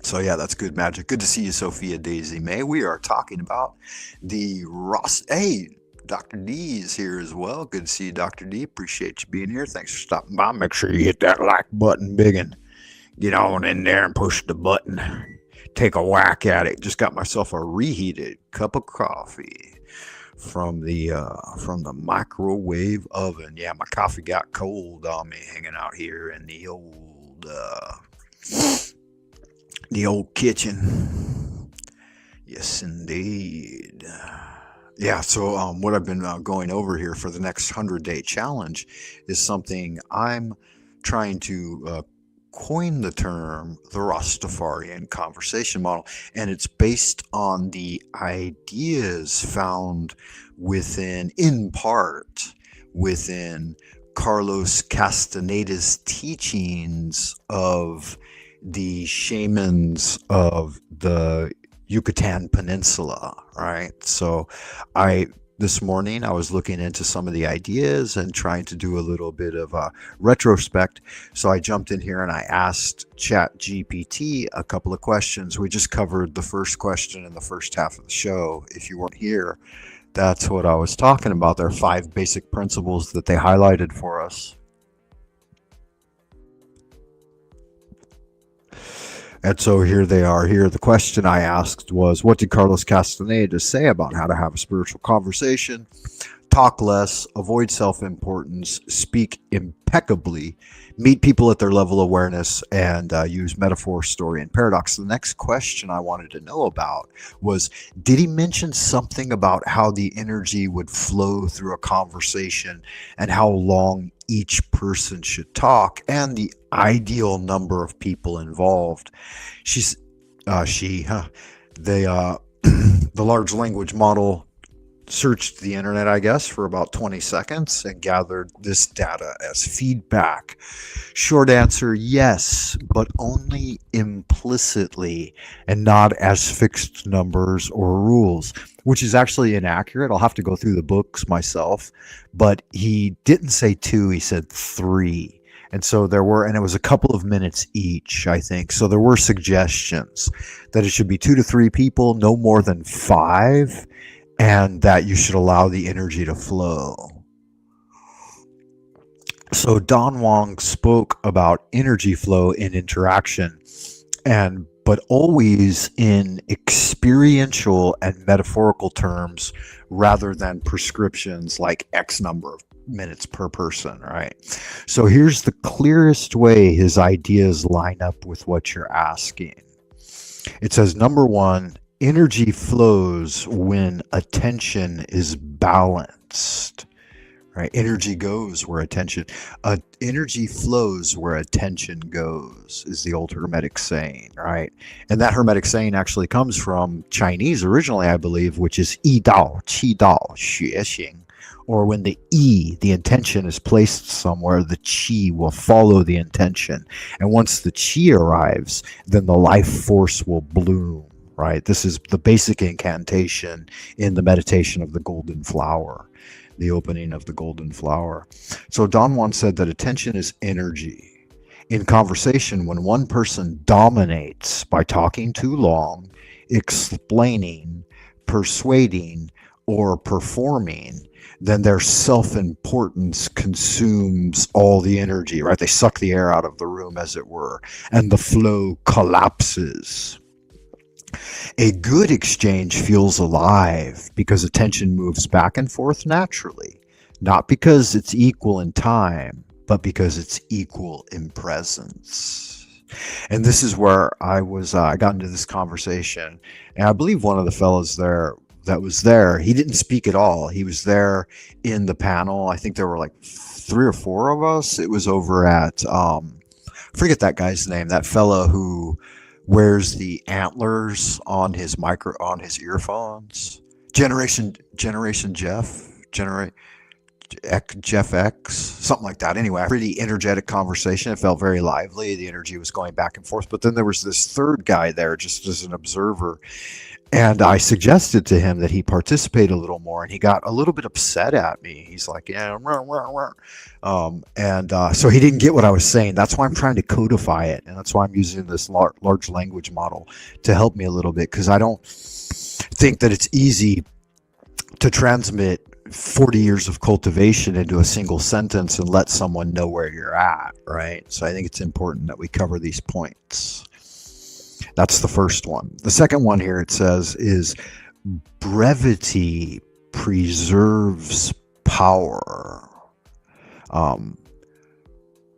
So yeah, that's good magic. Good to see you, Sophia Daisy May. We are talking about the Ross. Hey, Dr. D is here as well. Good to see you, Dr. D. Appreciate you being here. Thanks for stopping by. Make sure you hit that like button big and get on in there and push the button. Take a whack at it. Just got myself a reheated cup of coffee from the microwave oven. Yeah, my coffee got cold on me hanging out here in the old kitchen. Yes, indeed. Yeah, so what I've been going over here for the next 100-day challenge is something I'm trying to coin the term the Rastafarian conversation model, and it's based on the ideas found within, in part, within Carlos Castaneda's teachings of the shamans of the Yucatan Peninsula, right? So this morning I was looking into some of the ideas and trying to do a little bit of a retrospect. So I jumped in here and I asked ChatGPT a couple of questions. We just covered the first question in the first half of the show. If you weren't here, that's what I was talking about. There are 5 basic principles that they highlighted for us. And so here they are. Here, the question I asked was, what did Carlos Castaneda say about how to have a spiritual conversation? Talk less, avoid self-importance, speak impeccably, meet people at their level of awareness, and use metaphor, story, and paradox. The next question I wanted to know about was, did he mention something about how the energy would flow through a conversation and how long each person should talk and the ideal number of people involved? The large language model searched the internet, I guess, for about 20 seconds and gathered this data as feedback. Short answer, yes, but only implicitly and not as fixed numbers or rules, which is actually inaccurate. I'll have to go through the books myself, but he didn't say 2, he said 3. And so and it was a couple of minutes each, I think. So there were suggestions that it should be 2 to 3 people, no more than 5, and that you should allow the energy to flow. So Don Wong spoke about energy flow in interaction, but always in experiential and metaphorical terms rather than prescriptions like X number of minutes per person, right? So here's the clearest way his ideas line up with what you're asking. It says, number 1, energy flows when attention is balanced, right? Energy goes where energy flows where attention goes, is the old Hermetic saying, right? And that Hermetic saying actually comes from Chinese originally, I believe, which is Yi Dao, Qi Dao, Xue Xing. Or when the intention is placed somewhere, the Qi will follow the intention. And once the Qi arrives, then the life force will bloom. Right? This is the basic incantation in the meditation of the golden flower, the opening of the golden flower. So Don Juan said that attention is energy. In conversation, when one person dominates by talking too long, explaining, persuading, or performing, then their self-importance consumes all the energy, right? They suck the air out of the room, as it were, and the flow collapses. A good exchange feels alive because attention moves back and forth naturally, not because it's equal in time, but because it's equal in presence. And this is where I got into this conversation, and I believe one of the fellows that was there, he didn't speak at all. He was there in the panel. I think there were like 3 or 4 of us. It was over at, forget that guy's name, that fellow who wears the antlers on his earphones. Generation Jeff. Jeff X, something like that. Anyway, pretty energetic conversation. It felt very lively. The energy was going back and forth. But then there was this third guy there, just as an observer. And I suggested to him that he participate a little more, and he got a little bit upset at me. He's like, "Yeah," so he didn't get what I was saying. That's why I'm trying to codify it, and that's why I'm using this large language model to help me a little bit, because I don't think that it's easy to transmit 40 years of cultivation into a single sentence and let someone know where you're at, right? So I think it's important that we cover these points. That's the first one. The second one here, it says, is brevity preserves power.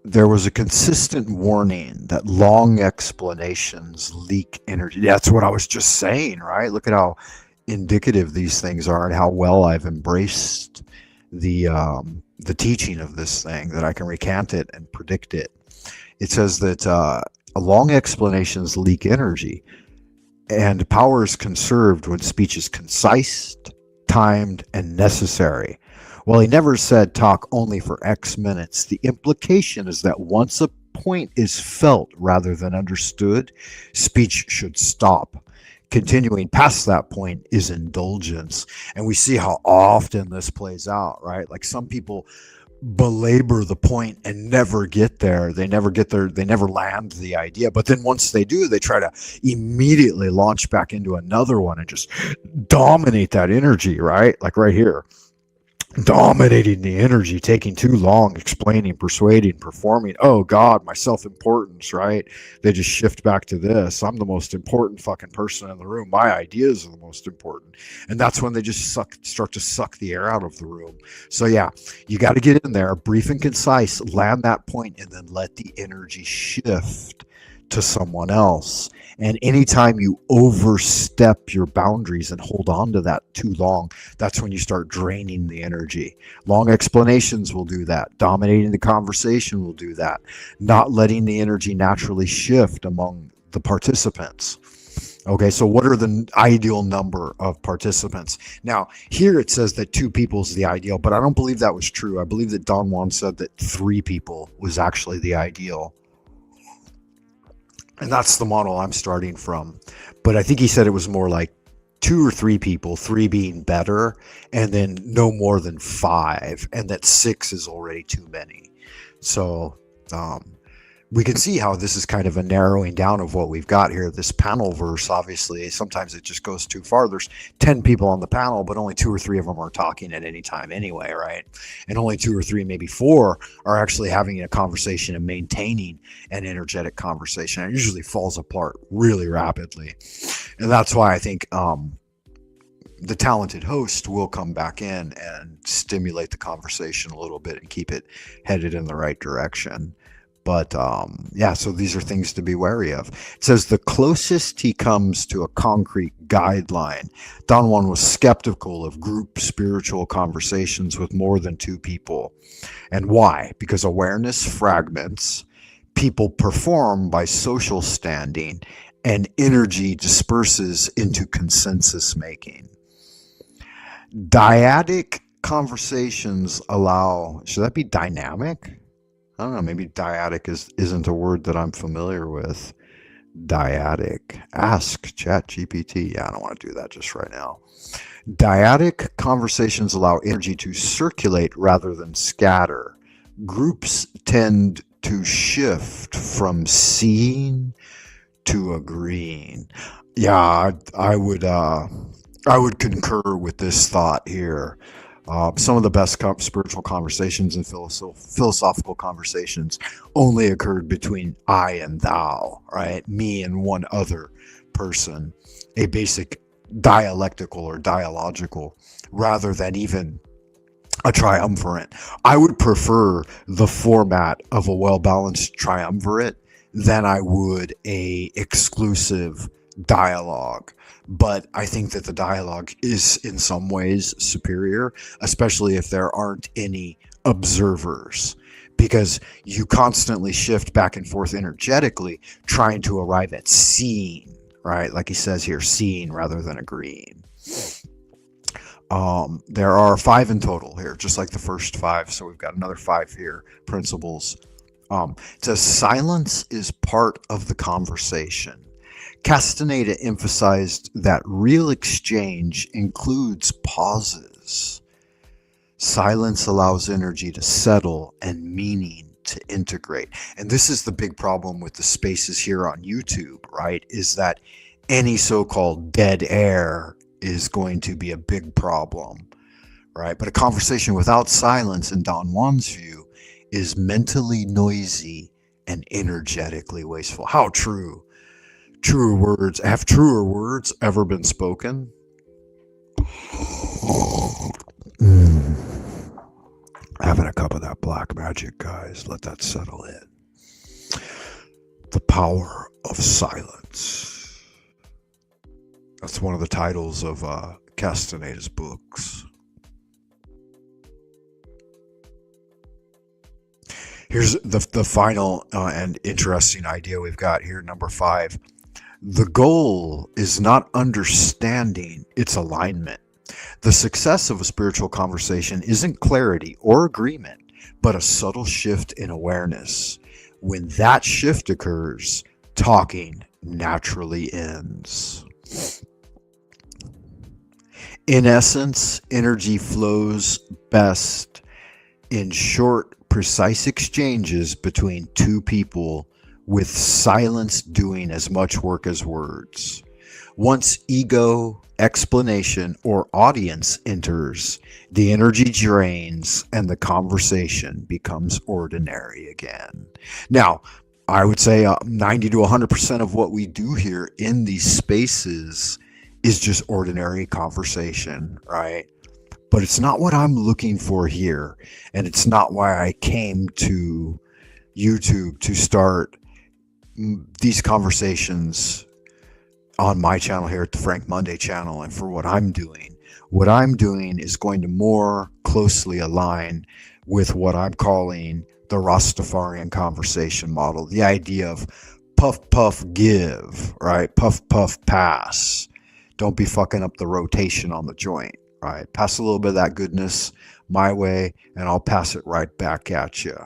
There was a consistent warning that long explanations leak energy. That's what I was just saying, right? Look at how indicative these things are and how well I've embraced the teaching of this thing, that I can recant it and predict it. It says that long explanations leak energy, and power is conserved when speech is concise, timed, and necessary. Well, he never said talk only for X minutes. The implication is that once a point is felt rather than understood, speech should stop. Continuing past that point is indulgence. And we see how often this plays out, right? Like, some people belabor the point and never get there. They never land the idea. But then once they do, they try to immediately launch back into another one and just dominate that energy, right? Like right here. Dominating the energy, taking too long, explaining, persuading, performing. Oh God, my self-importance, right? They just shift back to this. I'm the most important fucking person in the room. My ideas are the most important. And that's when they just start to suck the air out of the room. So yeah, you got to get in there, brief and concise, land that point, and then let the energy shift to someone else. And anytime you overstep your boundaries and hold on to that too long, that's when you start draining the energy. Long explanations will do that. Dominating the conversation will do that. Not letting the energy naturally shift among the participants. Okay, so what are the ideal number of participants? Now, here it says that 2 people is the ideal, but I don't believe that was true. I believe that Don Juan said that 3 people was actually the ideal. And that's the model I'm starting from. But I think he said it was more like 2 or 3 people, 3 being better, and then no more than 5, and that 6 is already too many. So we can see how this is kind of a narrowing down of what we've got here. This panel verse, obviously, sometimes it just goes too far. There's 10 people on the panel, but only 2 or 3 of them are talking at any time anyway, right? And only 2 or 3, maybe 4, are actually having a conversation and maintaining an energetic conversation. It usually falls apart really rapidly. And that's why I think the talented host will come back in and stimulate the conversation a little bit and keep it headed in the right direction. But yeah, so these are things to be wary of. It says the closest he comes to a concrete guideline. Don Juan was skeptical of group spiritual conversations with more than 2 people. And why? Because awareness fragments, people perform by social standing, and energy disperses into consensus making. Dyadic conversations allow, should that be dynamic? I don't know, maybe dyadic isn't a word that I'm familiar with. Dyadic. Ask ChatGPT. Yeah, I don't want to do that just right now. Dyadic conversations allow energy to circulate rather than scatter. Groups tend to shift from seeing to agreeing. Yeah, I would concur with this thought here. Some of the best spiritual conversations and philosophical conversations only occurred between I and thou, right? Me and one other person, a basic dialectical or dialogical, rather than even a triumvirate. I would prefer the format of a well-balanced triumvirate than I would a exclusive dialogue. But I think that the dialogue is in some ways superior, especially if there aren't any observers, because you constantly shift back and forth energetically trying to arrive at seeing, right? Like he says here, seeing rather than agreeing. There are 5 in total here, just like the first 5. So we've got another 5 here. Principles. It says silence is part of the conversation. Castaneda emphasized that real exchange includes pauses. Silence allows energy to settle and meaning to integrate. And this is the big problem with the spaces here on YouTube, right? Is that any so-called dead air is going to be a big problem, right? But a conversation without silence, in Don Juan's view, is mentally noisy and energetically wasteful. How true. Have truer words ever been spoken? Having a cup of that black magic, guys. Let that settle in. The power of silence. That's one of the titles of Castaneda's books. Here's the final and interesting idea we've got here, number 5. The goal is not understanding, it's alignment. The success of a spiritual conversation isn't clarity or agreement, but a subtle shift in awareness. When that shift occurs, talking naturally ends. In essence, energy flows best in short, precise exchanges between 2 people, with silence doing as much work as words. Once ego, explanation, or audience enters, the energy drains and the conversation becomes ordinary again. Now, I would say 90 to 100% of what we do here in these spaces is just ordinary conversation, right? But it's not what I'm looking for here. And it's not why I came to YouTube to start these conversations on my channel here at the Frank Monday channel. And for what I'm doing is going to more closely align with what I'm calling the Rastafarian conversation model. The idea of puff, puff, give, right? Puff, puff, pass. Don't be fucking up the rotation on the joint, right? Pass a little bit of that goodness my way and I'll pass it right back at you,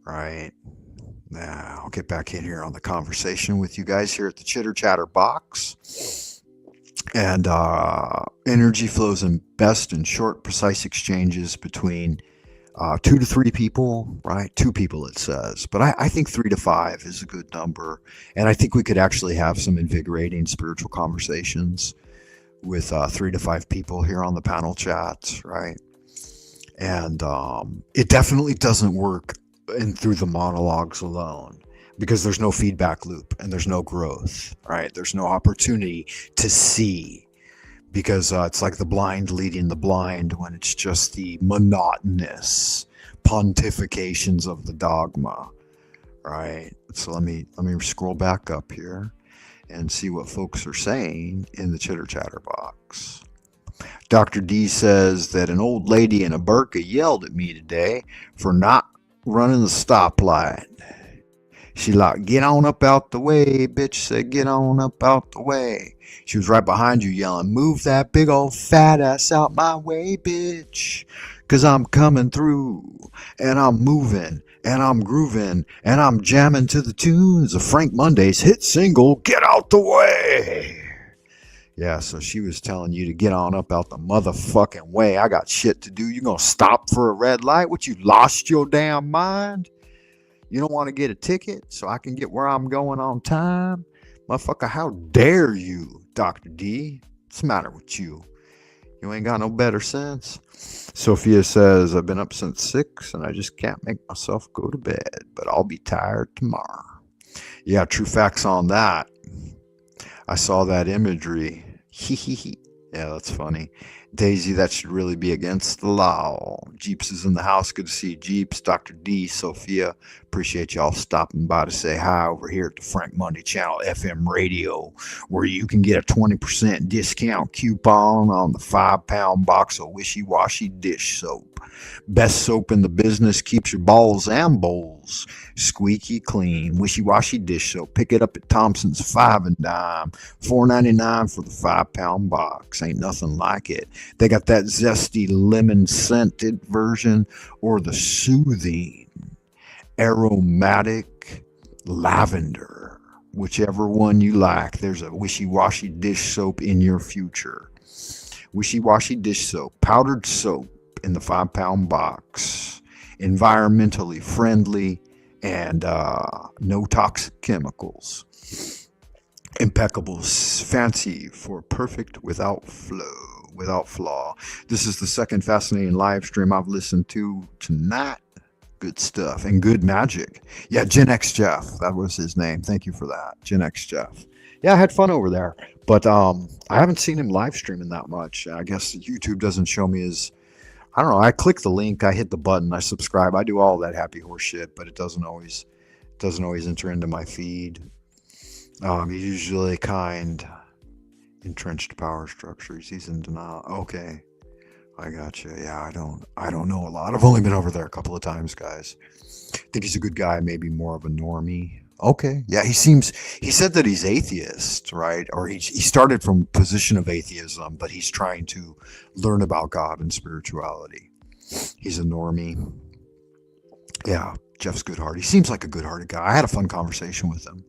right? Now, I'll get back in here on the conversation with you guys here at the Chitter Chatter box. And energy flows in best in short, precise exchanges between 2 to 3 people, right? 2 people, it says. But I think 3 to 5 is a good number. And I think we could actually have some invigorating spiritual conversations with 3 to 5 people here on the panel chats, right? And it definitely doesn't work through the monologues alone, because there's no feedback loop and there's no growth, right? There's no opportunity to see, because it's like the blind leading the blind when it's just the monotonous pontifications of the dogma, right? So let me scroll back up here and see what folks are saying in the Chitter Chatter box. Dr. D says that an old lady in a burqa yelled at me today for not running the stoplight. She like, get on up out the way, bitch. Said, get on up out the way. She was right behind you yelling, move that big old fat ass out my way, bitch. Cause I'm coming through and I'm moving and I'm grooving and I'm jamming to the tunes of Frank Monday's hit single, Get Out the Way. Yeah, so she was telling you to get on up out the motherfucking way. I got shit to do. You gonna stop for a red light? What, you lost your damn mind? You don't want to get a ticket so I can get where I'm going on time? Motherfucker, how dare you, Dr. D? What's the matter with you? You ain't got no better sense? Sophia says, I've been up since 6 and I just can't make myself go to bed, but I'll be tired tomorrow. Yeah, true facts on that. I saw that imagery. Yeah, that's funny. Daisy, that should really be against the law. Jeeps is in the house. Good to see you, Jeeps. Dr. D, Sophia, appreciate y'all stopping by to say hi over here at the Frank Monday Channel FM radio, where you can get a 20% discount coupon on the 5-pound box of wishy-washy dish soap. Best soap in the business, keeps your balls and bowls squeaky clean. Wishy-washy dish soap. Pick it up at Thompson's 5 and dime. $4.99 for the 5-pound box. products ain't nothing like it. They got that zesty lemon scented version or the soothing aromatic lavender, whichever one you like. There's a wishy-washy dish soap in your future. Wishy-washy dish soap, powdered soap in the 5-pound box, environmentally friendly and no toxic chemicals. Impeccable, fancy for perfect without flaw. This is the second fascinating live stream I've listened to tonight. Good stuff and good magic. Yeah, Gen X Jeff, that was his name. Thank you for that, Gen X Jeff. Yeah, I had fun over there, but I haven't seen him live streaming that much. I guess YouTube doesn't show me his. I don't know. I click the link, I hit the button, I subscribe, I do all that happy horse shit, but it doesn't always enter into my feed. He's usually kind, entrenched power structures. He's in denial. Okay, I gotcha. Yeah, I don't know a lot. I've only been over there a couple of times, guys. I think he's a good guy, maybe more of a normie. Okay, yeah, he said that he's atheist, right? Or he started from a position of atheism, but he's trying to learn about God and spirituality. He's a normie. Yeah, Jeff's good-hearted. He seems like a good-hearted guy. I had a fun conversation with him.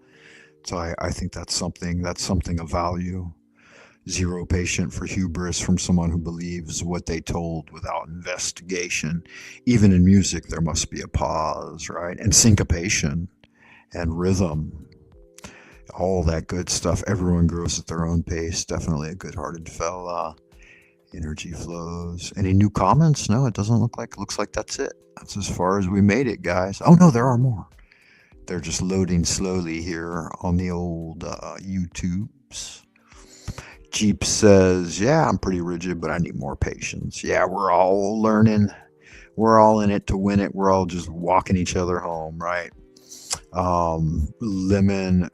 So I think that's something of value. Zero patient for hubris from someone who believes what they told without investigation. Even in music, there must be a pause, right? And syncopation and rhythm. All that good stuff. Everyone grows at their own pace. Definitely a good-hearted fella. Energy flows. Any new comments? No, it doesn't look like. It looks like that's it. That's as far as we made it, guys. Oh, no, there are more. They're just loading slowly here on the old YouTubes. Jeep says, yeah, I'm pretty rigid, but I need more patience. Yeah, we're all learning. We're all in it to win it. We're all just walking each other home, right? Lemon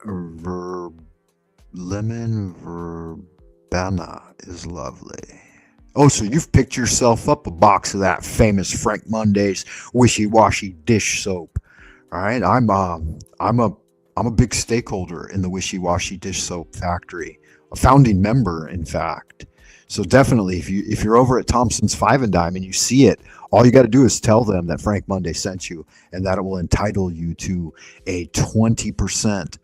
verbena is lovely. Oh, so you've picked yourself up a box of that famous Frank Monday's wishy-washy dish soap. All right, I'm a big stakeholder in the wishy-washy dish soap factory, a founding member, in fact. So definitely, if you're over at Thompson's Five and Dime and you see it, all you got to do is tell them that Frank Monday sent you, and that will entitle you to a 20%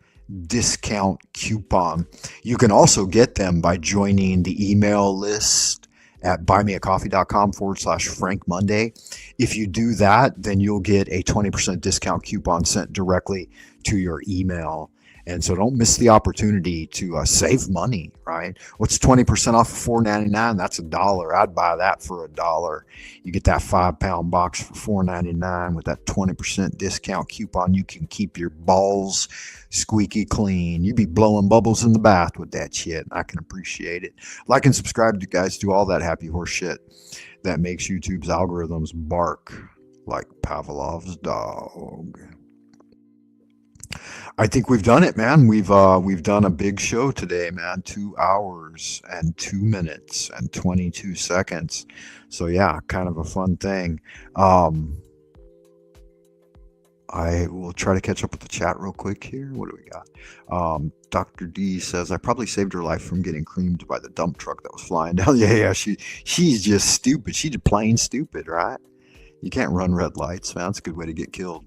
discount coupon. You can also get them by joining the email list at buymeacoffee.com/Frank Monday. If you do that, then you'll get a 20% discount coupon sent directly to your email. And so don't miss the opportunity to save money, right? What's 20% off of $4.99? That's $1. I'd buy that for $1. You get that 5-pound box for $4.99 with that 20% discount coupon. You can keep your balls squeaky clean. You be blowing bubbles in the bath with that shit. I can appreciate it. Like and subscribe to guys. Do all that happy horse shit that makes YouTube's algorithms bark like Pavlov's dog. I think we've done it, man. We've done a big show today, man. 2 hours and 2 minutes and 22 seconds. So yeah, kind of a fun thing. I will try to catch up with the chat real quick here. What do we got? Dr. D says, I probably saved her life from getting creamed by the dump truck that was flying down. Yeah. She's just stupid. She's just plain stupid, right? You can't run red lights, man. That's a good way to get killed.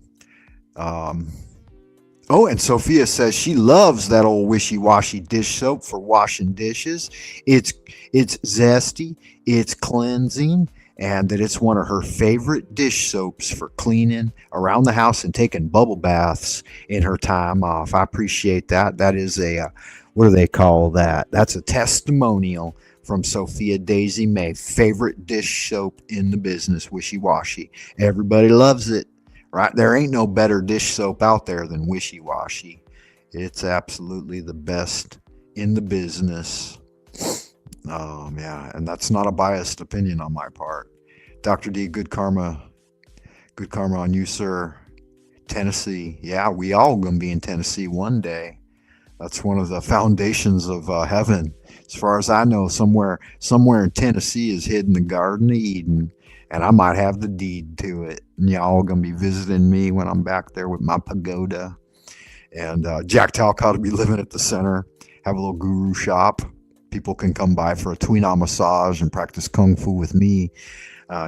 Oh, and Sophia says she loves that old wishy-washy dish soap for washing dishes. It's zesty, it's cleansing, and that it's one of her favorite dish soaps for cleaning around the house and taking bubble baths in her time off. I appreciate that. That is what do they call that? That's a testimonial from Sophia Daisy May. Favorite dish soap in the business, wishy-washy. Everybody loves it. Right? There ain't no better dish soap out there than wishy-washy. It's absolutely the best in the business. Yeah, and that's not a biased opinion on my part. Dr. D, good karma on you, sir. Tennessee. Yeah, we all gonna be in Tennessee one day. That's one of the foundations of heaven. As far as I know, somewhere in Tennessee is hidden the Garden of Eden. And I might have the deed to it. And y'all gonna be visiting me when I'm back there with my pagoda. And Jack Talcott will be living at the center. Have a little guru shop. People can come by for a Tuina massage and practice Kung Fu with me.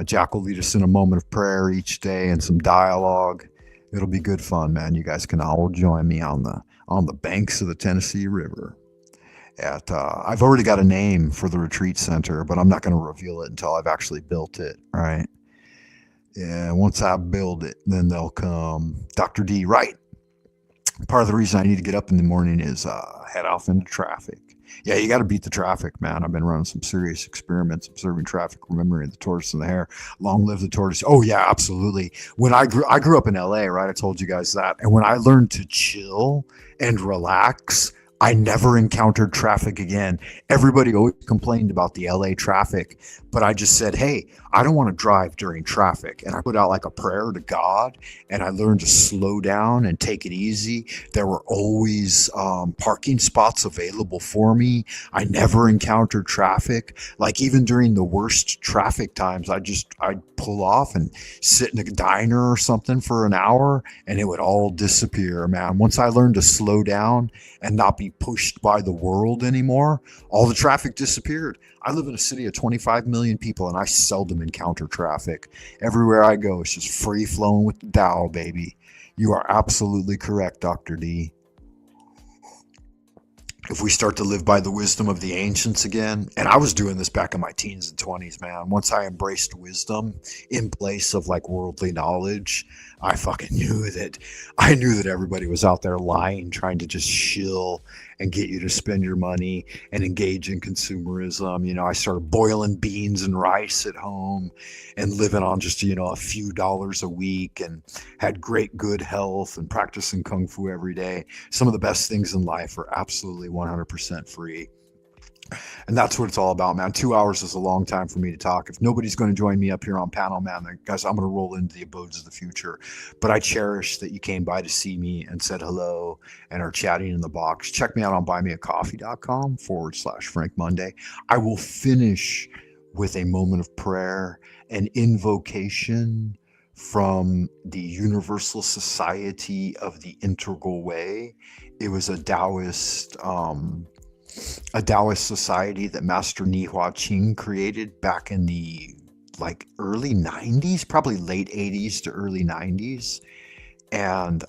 Jack will lead us in a moment of prayer each day and some dialogue. It'll be good fun, man. You guys can all join me on the banks of the Tennessee River. I've already got a name for the retreat center, but I'm not going to reveal it until I've actually built it, right? Yeah, once I build it, then they'll come. Dr. D, right? Part of the reason I need to get up in the morning is head off into traffic. Yeah, you got to beat the traffic, man. I've been running some serious experiments observing traffic, remembering the tortoise and the hare. Long live the tortoise. Oh yeah, absolutely. When I grew up in LA, right? I told you guys that. And when I learned to chill and relax, I never encountered traffic again. Everybody always complained about the LA traffic, but I just said, hey, I don't want to drive during traffic. And I put out like a prayer to God, and I learned to slow down and take it easy. There were always parking spots available for me. I never encountered traffic. Like even during the worst traffic times, I'd pull off and sit in a diner or something for an hour, and it would all disappear, man. Once I learned to slow down and not be pushed by the world anymore, all the traffic disappeared. I live in a city of 25 million people, and I seldom encounter traffic. Everywhere I go, it's just free flowing with the Tao, baby. You are absolutely correct, Dr. D. If we start to live by the wisdom of the ancients again, and I was doing this back in my teens and 20s, man. Once I embraced wisdom in place of like worldly knowledge, I fucking knew that everybody was out there lying, trying to just shill and get you to spend your money and engage in consumerism. You know, I started boiling beans and rice at home and living on just, a few dollars a week, and had great good health and practicing Kung Fu every day. Some of the best things in life are absolutely 100% free. And that's what it's all about, man. 2 hours is a long time for me to talk. If nobody's going to join me up here on panel, man, then guys, I'm going to roll into the abodes of the future. But I cherish that you came by to see me and said hello and are chatting in the box. Check me out on buymeacoffee.com/Frank Monday. I will finish with a moment of prayer and invocation from the Universal Society of the Integral Way. It was a Taoist society that Master Nihua Qing created back in the early 90s, probably late 80s to early 90s. And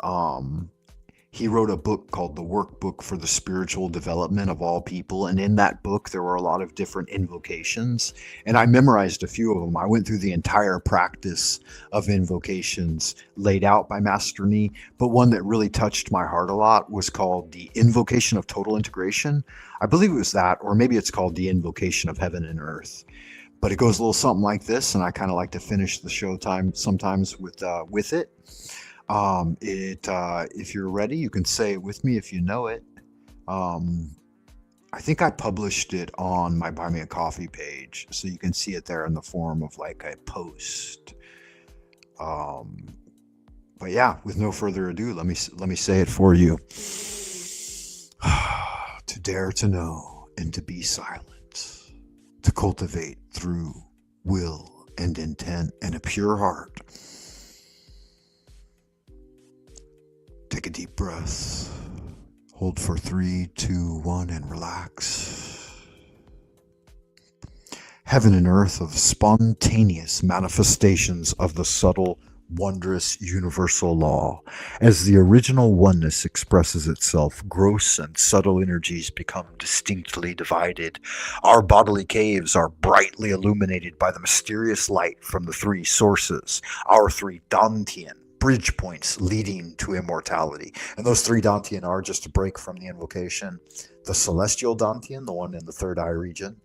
he wrote a book called The Workbook for the Spiritual Development of All People. And in that book, there were a lot of different invocations. And I memorized a few of them. I went through the entire practice of invocations laid out by Master Ni. But one that really touched my heart a lot was called the Invocation of Total Integration. I believe it was that, or maybe it's called the Invocation of Heaven and Earth. But it goes a little something like this, and I kind of like to finish the show time sometimes with it. If you're ready, you can say it with me if you know it. I think I published it on my Buy Me a Coffee page, so you can see it there in the form of like a post. But yeah, with no further ado, let me say it for you. To dare to know and to be silent, to cultivate through will and intent and a pure heart. Take a deep breath, hold for 3, 2, 1, and relax. Heaven and earth of spontaneous manifestations of the subtle, wondrous universal law. As the original oneness expresses itself, gross and subtle energies become distinctly divided. Our bodily caves are brightly illuminated by the mysterious light from the 3 sources, our 3 Dantian bridge points leading to immortality. And those 3 Dantian are, just to break from the invocation, the celestial Dantian, the one in the 3rd eye region,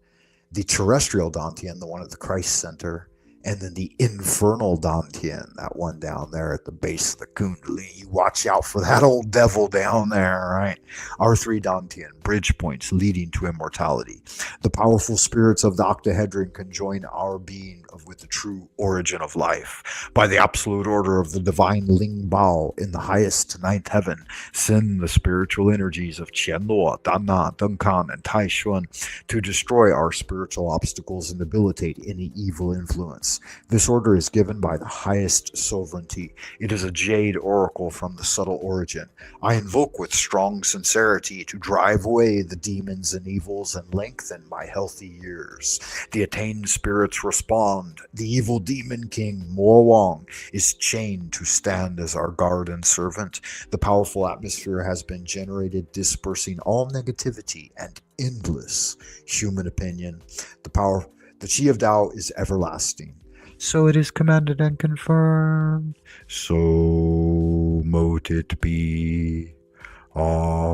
the terrestrial Dantian, the one at the Christ center, and then the infernal Dantian, that one down there at the base of the Kundalini. You watch out for that old devil down there, right? Our 3 Dantian, bridge points leading to immortality. The powerful spirits of the octahedron conjoin our being with the true origin of life. By the absolute order of the divine Ling Bao in the highest 9th heaven, send the spiritual energies of Qianluo, Danna, Dengkan, and Taishuan to destroy our spiritual obstacles and debilitate any evil influence. Yes, this order is given by the highest sovereignty. It is a jade oracle from the subtle origin. I invoke with strong sincerity to drive away the demons and evils and lengthen my healthy years. The attained spirits respond. The evil demon king, Mo Wong, is chained to stand as our guard and servant. The powerful atmosphere has been generated, dispersing all negativity and endless human opinion. The Chi of Tao is everlasting. So it is commanded and confirmed. So mote it be. Amen.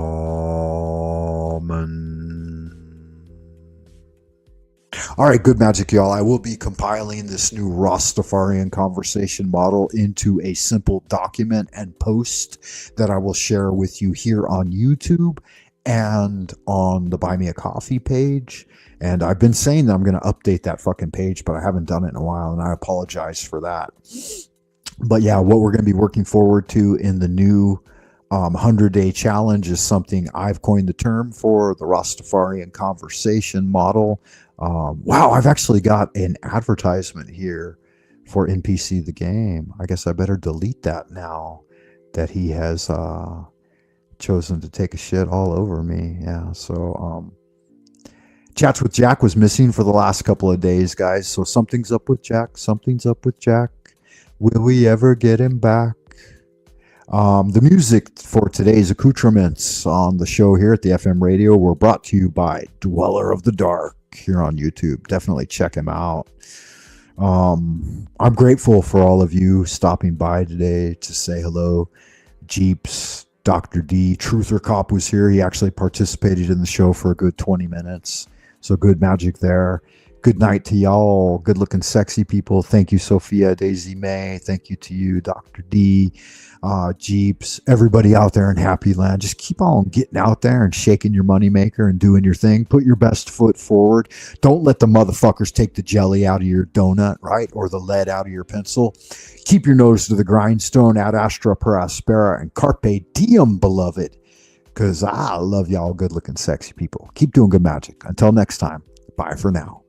All right, good magic, y'all. I will be compiling this new Rastafarian conversation model into a simple document and post that I will share with you here on YouTube and on the Buy Me a Coffee page. And I've been saying that I'm going to update that fucking page, but I haven't done it in a while, and I apologize for that. But yeah, what we're going to be working forward to in the new 100-day challenge is something I've coined the term for, the Rastafarian conversation model. Wow, I've actually got an advertisement here for NPC the game. I guess I better delete that now that he has chosen to take a shit all over me. Yeah, so Chats with Jack was missing for the last couple of days, guys. So something's up with Jack. Something's up with Jack. Will we ever get him back? The music for today's accoutrements on the show here at the FM radio were brought to you by Dweller of the Dark here on YouTube. Definitely check him out. I'm grateful for all of you stopping by today to say hello. Jeeps, Dr. D, Truther Cop was here. He actually participated in the show for a good 20 minutes. So good magic there. Good night to y'all. Good looking, sexy people. Thank you, Sophia, Daisy May. Thank you to you, Dr. D, Jeeps, everybody out there in Happy Land. Just keep on getting out there and shaking your moneymaker and doing your thing. Put your best foot forward. Don't let the motherfuckers take the jelly out of your donut, right? Or the lead out of your pencil. Keep your nose to the grindstone. Ad astra per aspera and carpe diem, beloved. Because I love y'all good looking, sexy people. Keep doing good magic. Until next time, bye for now.